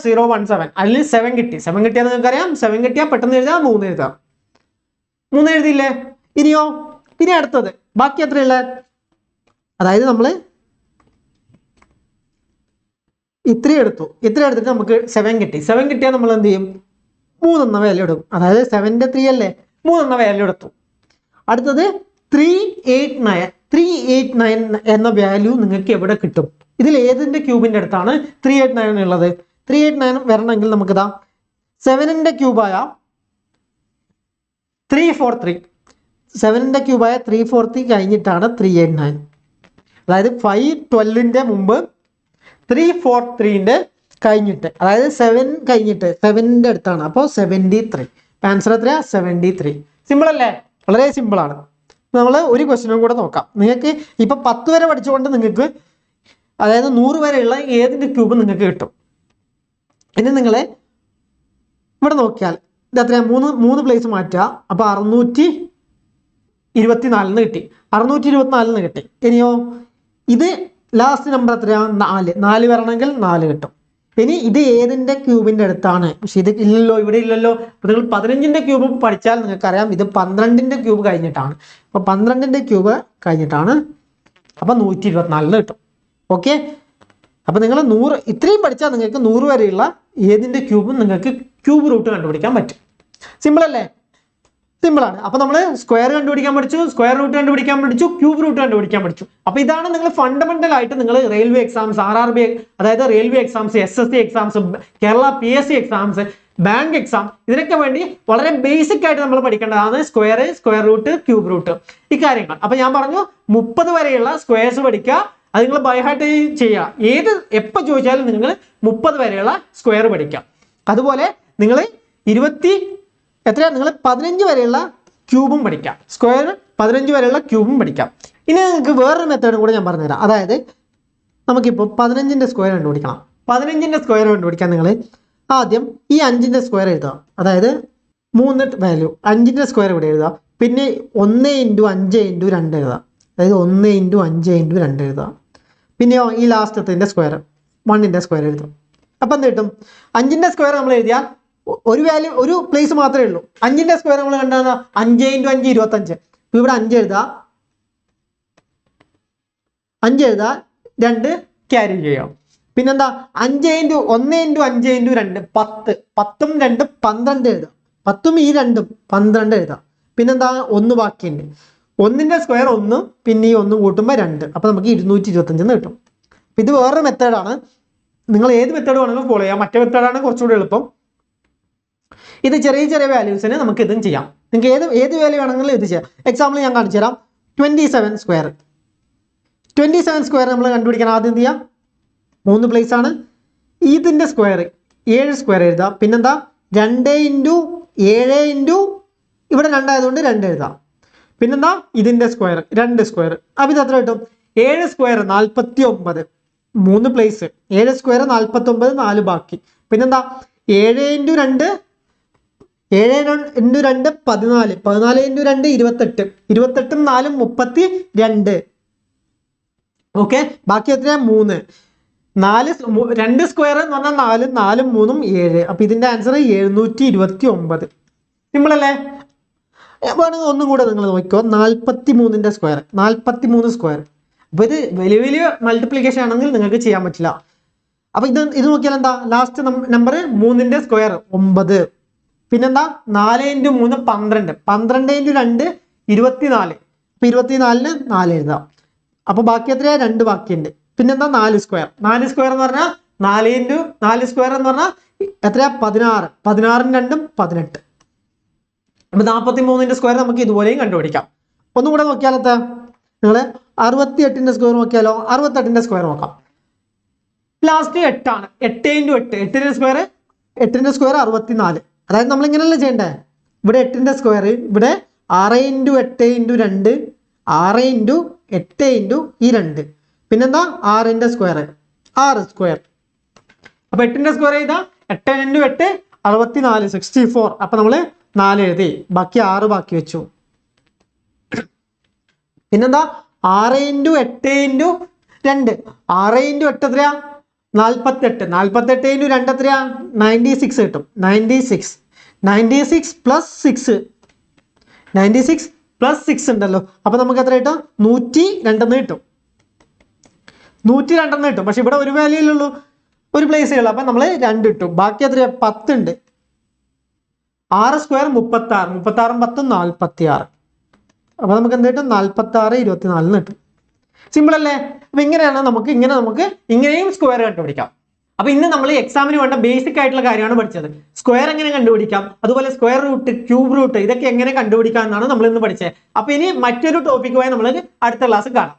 017. അതിൽ 7 കിട്ടി. 7 കിട്ടിയാൽ നിങ്ങൾക്ക് അറിയാം, 7 കിട്ടിയാൽ പെട്ടെന്ന് എഴുതാം, 3 എഴുതാം. 3 എഴുതിയില്ലേ? ഇനി അടുത്തത് ബാക്കി എത്രയുള്ള? അതായത് നമ്മൾ ഇത്രയും എടുത്തിട്ട് നമുക്ക് 7 കിട്ടി. 7 കിട്ടിയാൽ നമ്മൾ എന്ത് ചെയ്യും? 3 എന്ന വാല്യൂ എടുക്കും. അതായത് 7ന്റെ 3 അല്ലേ, 3 എന്ന വാല്യൂ എടുത്തു. അടുത്തത് 389 എന്ന വാല്യൂ നിങ്ങൾക്ക് എവിടെ കിട്ടും? ഇതിൽ ഏതിന്റെ ക്യൂബിന്റെ അടുത്താണ് 389 ഉള്ളത്? 389 വരണമെങ്കിൽ നമുക്ക് 7ന്റെ ക്യൂബായ 343, 7ന്റെ ക്യൂബായ 343 കഴിഞ്ഞിട്ടാണ് 389. അതായത് 512ന്റെ മുമ്പ് 343ന്റെ കഴിഞ്ഞിട്ട്, അതായത് 7 കഴിഞ്ഞിട്ട് 7ന്റെ അടുത്താണ്. അപ്പോൾ 73. ആൻസർ എത്രയാ? 73. സിമ്പിൾ അല്ലേ? വളരെ സിമ്പിൾ ആണ്. നമ്മൾ ഒരു ക്വസ്റ്റ്യനും കൂടെ നോക്കാം. നിങ്ങൾക്ക് ഇപ്പൊ 10 വരെ പഠിച്ചുകൊണ്ട് നിങ്ങൾക്ക് അതായത് 100 വരെയുള്ള ഏതിന്റെ ക്യൂബ് നിങ്ങൾക്ക് കിട്ടും. ഇനി നിങ്ങൾ ഇവിടെ നോക്കിയാൽ ഇത് എത്രയാ? 3 പ്ലേസ് മാറ്റുക. അപ്പൊ 624 കിട്ടി. 624 കിട്ടി. ഇനിയോ ഇത് ലാസ്റ്റ് നമ്പർ എത്രയാ? 4 വരണമെങ്കിൽ 4 കിട്ടും. ഇനി ഇത് ഏതിന്റെ ക്യൂബിന്റെ അടുത്താണ്? പക്ഷെ ഇത് ഇല്ലല്ലോ, ഇവിടെ ഇല്ലല്ലോ. നിങ്ങൾ 15ന്റെ ക്യൂബ് പഠിച്ചാൽ നിങ്ങൾക്കറിയാം ഇത് 12ന്റെ ക്യൂബ് കഴിഞ്ഞിട്ടാണ്. അപ്പൊ 12ന്റെ ക്യൂബ് കഴിഞ്ഞിട്ടാണ്. അപ്പൊ 124 കിട്ടും. ഓക്കെ, അപ്പൊ നിങ്ങൾ 100 ഇത്രയും പഠിച്ചാൽ നിങ്ങൾക്ക് 100 വരെയുള്ള ഏതിന്റെ ക്യൂബും നിങ്ങൾക്ക് ക്യൂബ് റൂട്ട് കണ്ടുപിടിക്കാൻ പറ്റും. സിമ്പിൾ അല്ലേ? സിമ്പിൾ ആണ്. അപ്പൊ നമ്മൾ സ്ക്വയർ കണ്ടുപിടിക്കാൻ പഠിച്ചു, സ്ക്വയർ റൂട്ട് കണ്ടുപിടിക്കാൻ പഠിച്ചു, ക്യൂബ് റൂട്ട് കണ്ടുപിടിക്കാൻ പഠിച്ചു. അപ്പൊ ഇതാണ് നിങ്ങൾ ഫണ്ടമെന്റൽ ആയിട്ട് നിങ്ങൾ റെയിൽവേ എക്സാംസ്, RRB, അതായത് railway exams, SSC exams, Kerala PSC exams, bank exam, ഇതിനൊക്കെ വേണ്ടി വളരെ ബേസിക് ആയിട്ട് നമ്മൾ പഠിക്കേണ്ടതാണ് സ്ക്വയർ റൂട്ട്, ക്യൂബ് റൂട്ട്, ഇക്കാര്യങ്ങൾ. അപ്പൊ ഞാൻ പറഞ്ഞു 30 വരെയുള്ള സ്ക്വയർസ് പഠിക്കുക. അത് നിങ്ങൾ ബൈ ഹാർട്ട് ചെയ്യുക. എപ്പോൾ ചോദിച്ചാലും നിങ്ങൾ 30 വരെയുള്ള സ്ക്വയർ പഠിക്കാം. അതുപോലെ നിങ്ങൾ 15 വരെയുള്ള ക്യൂബും പഠിക്കാം. സ്ക്വയർ 15 വരെയുള്ള ക്യൂബും പഠിക്കാം. ഇനി നിങ്ങൾക്ക് വേറൊരു മെത്തേഡും കൂടെ ഞാൻ പറഞ്ഞുതരാം. അതായത് നമുക്കിപ്പോൾ 15ന്റെ സ്ക്വയർ കണ്ടുപിടിക്കണം. 15ന്റെ സ്ക്വയർ കണ്ടുപിടിക്കാൻ നിങ്ങൾ ആദ്യം ഈ 5ന്റെ സ്ക്വയർ എഴുതുക. അതായത് 3 വാല്യൂ 5ന്റെ സ്ക്വയർ ഇവിടെ എഴുതുക. പിന്നെ 1 × 5 × 2 എഴുതുക. അതായത് 1 × 5 × 2 എഴുതുക. പിന്നെയോ ഈ ലാസ്റ്റത്തിന്റെ സ്ക്വയർ 1ന്റെ സ്ക്വയർ എഴുതും. അപ്പം എന്ത് കിട്ടും? 5ന്റെ സ്ക്വയർ നമ്മൾ എഴുതിയാൽ ഒരു വാല്യൂ ഒരു പ്ലേസ് മാത്രമേ ഉള്ളൂ. 5ന്റെ സ്ക്വയർ നമ്മൾ കണ്ടാൽ 5 × 5 25. ഇവിടെ 5 എഴുതുക, 2 ക്യാരി ചെയ്യാം. പിന്നെന്താ 1 × 5 × 2 10. 10ഉം 2 12 എഴുതാം. 10ഉം ഈ 2ഉം 12 എഴുതാം. പിന്നെന്താ 1 ബാക്കിയുണ്ട്. 1ന്റെ സ്ക്വയർ 1, പിന്നെ ഈ 1 കൂട്ടുമ്പോൾ 2. അപ്പൊ നമുക്ക് 225 കിട്ടും. ഇത് വേറൊരു മെത്തേഡാണ്. നിങ്ങൾ ഏത് മെത്തേഡ് വേണമെങ്കിലും ഫോളോ ചെയ്യാം. മറ്റേ മെത്തേഡാണ് കുറച്ചുകൂടി എളുപ്പം. ഇത് ചെറിയ വാല്യൂസിന് നമുക്ക് ഇതും ചെയ്യാം. നിങ്ങൾക്ക് ഏത് വാല്യൂ വേണമെങ്കിലും ഇത് ചെയ്യാം. എക്സാമ്പിൾ ഞാൻ കാണിച്ചു തരാം. 27 സ്ക്വയർ നമ്മൾ കണ്ടുപിടിക്കാൻ ആദ്യം എന്ത് ചെയ്യാം? 3 പ്ലേസ് ആണ്. ഇതിന്റെ സ്ക്വയർ 7 സ്ക്വയർ എഴുതാം. പിന്നെന്താ 2 × 7 ഇവിടെ 2 ആയതുകൊണ്ട് 2 എഴുതാം. പിന്നെന്താ ഇതിന്റെ സ്ക്വയർ 2 സ്ക്വയർ. അപ്പൊ ഇത് എത്ര കിട്ടും? 7 സ്ക്വയർ 49. 3 പ്ലേസ് 7 സ്ക്വയർ 49, 4 ബാക്കി. പിന്നെന്താ 7 × 2 14, 14 × 2 28, 28ഉം 4ഉം 32. ഓക്കെ, ബാക്കി എത്രയാ? 3. 2 സ്ക്വയർ എന്ന് പറഞ്ഞാൽ 4, 4 3 7. അപ്പൊ ഇതിന്റെ ആൻസർ 729. സിമ്പിൾ അല്ലേ? വേണമെങ്കിൽ ഒന്നും കൂടെ നിങ്ങൾ നോക്കിക്കോ. 43ന്റെ സ്ക്വയർ, 43 സ്ക്വയർ. അപ്പൊ ഇത് വലിയ വലിയ മൾട്ടിപ്ലിക്കേഷൻ ആണെങ്കിൽ നിങ്ങൾക്ക് ചെയ്യാൻ പറ്റില്ല. അപ്പൊ ഇത് നോക്കിയാൽ എന്താ, ലാസ്റ്റ് നമ്പർ 3ന്റെ സ്ക്വയർ 9. പിന്നെന്താ 4 × 3 12, 12 × 2 24. അപ്പൊ 24ന് 4 എഴുതാം. അപ്പൊ ബാക്കി എത്രയാ? 2 ബാക്കിയുണ്ട്. പിന്നെന്താ 4 സ്ക്വയർ. 4 സ്ക്വയർ എന്ന് പറഞ്ഞാൽ 4 × 4 സ്ക്വയർ എന്ന് പറഞ്ഞാൽ എത്രയാ? 16. 16ന് 2 18. അപ്പൊ 43ന്റെ സ്ക്വയർ നമുക്ക് ഇതുപോലെയും കണ്ടുപിടിക്കാം. ഒന്നും കൂടെ നോക്കിയാലത്തെ നിങ്ങൾ 68ന്റെ സ്ക്വയർ നോക്കിയാലോ. 68ന്റെ സ്ക്വയർ നോക്കാം. ലാസ്റ്റ് 8 ആണ്. 8 × 8, 8ന്റെ സ്ക്വയർ 64. അതായത് നമ്മൾ ഇങ്ങനെയല്ലേ ചെയ്യണ്ടേ? ഇവിടെ 8ന്റെ സ്ക്വയർ, ഇവിടെ 6 × 8 × 2, 6 × 8 × ഈ 2. പിന്നെന്താ 6ന്റെ സ്ക്വയർ, 6 സ്ക്വയർ. അപ്പൊ 8ന്റെ സ്ക്വയർ ചെയ്താ 8 × 8 64, 64. അപ്പൊ നമ്മള് 4 എഴുതി, ബാക്കി 6 ബാക്കി വെച്ചു. പിന്നെന്താ 6 × 8 × 2, 6 × 8 എത്രയാ? 48. 48 × 2 എത്രയാ? 96 കിട്ടും. 96 പ്ലസ് 6, 96 പ്ലസ് 6 ഉണ്ടല്ലോ. അപ്പൊ നമുക്ക് എത്ര കിട്ടും? 102 കിട്ടും. 102 കിട്ടും. പക്ഷെ ഇവിടെ ഒരു വാല്യൂലുള്ളൂ, ഒരു പ്ലേസേ ഉള്ളൂ. അപ്പൊ നമ്മൾ 2 കിട്ടും. ബാക്കി എത്രയാ? 10 ഉണ്ട്. 6 സ്ക്വയർ 36, 36 10 46. അപ്പൊ നമുക്ക് എന്ത് കിട്ടും? 46 24 കിട്ടും. സിമ്പിൾ അല്ലേ? അപ്പൊ ഇങ്ങനെയാണ് നമുക്ക് ഇങ്ങനെയും സ്ക്വയർ കണ്ടുപിടിക്കാം. അപ്പൊ ഇന്ന് നമ്മൾ എക്സാമിന് വേണ്ട ബേസിക് ആയിട്ടുള്ള കാര്യമാണ് പഠിച്ചത്. സ്ക്വയർ എങ്ങനെ കണ്ടുപിടിക്കാം, അതുപോലെ സ്ക്വയർ റൂട്ട്, ക്യൂബ് റൂട്ട്, ഇതൊക്കെ എങ്ങനെ കണ്ടുപിടിക്കാം എന്നാണ് നമ്മൾ ഇന്ന് പഠിച്ചത്. അപ്പൊ ഇനി മറ്റൊരു ടോപ്പിക്കുമായി നമ്മൾ അടുത്ത ക്ലാസ് കാണാം.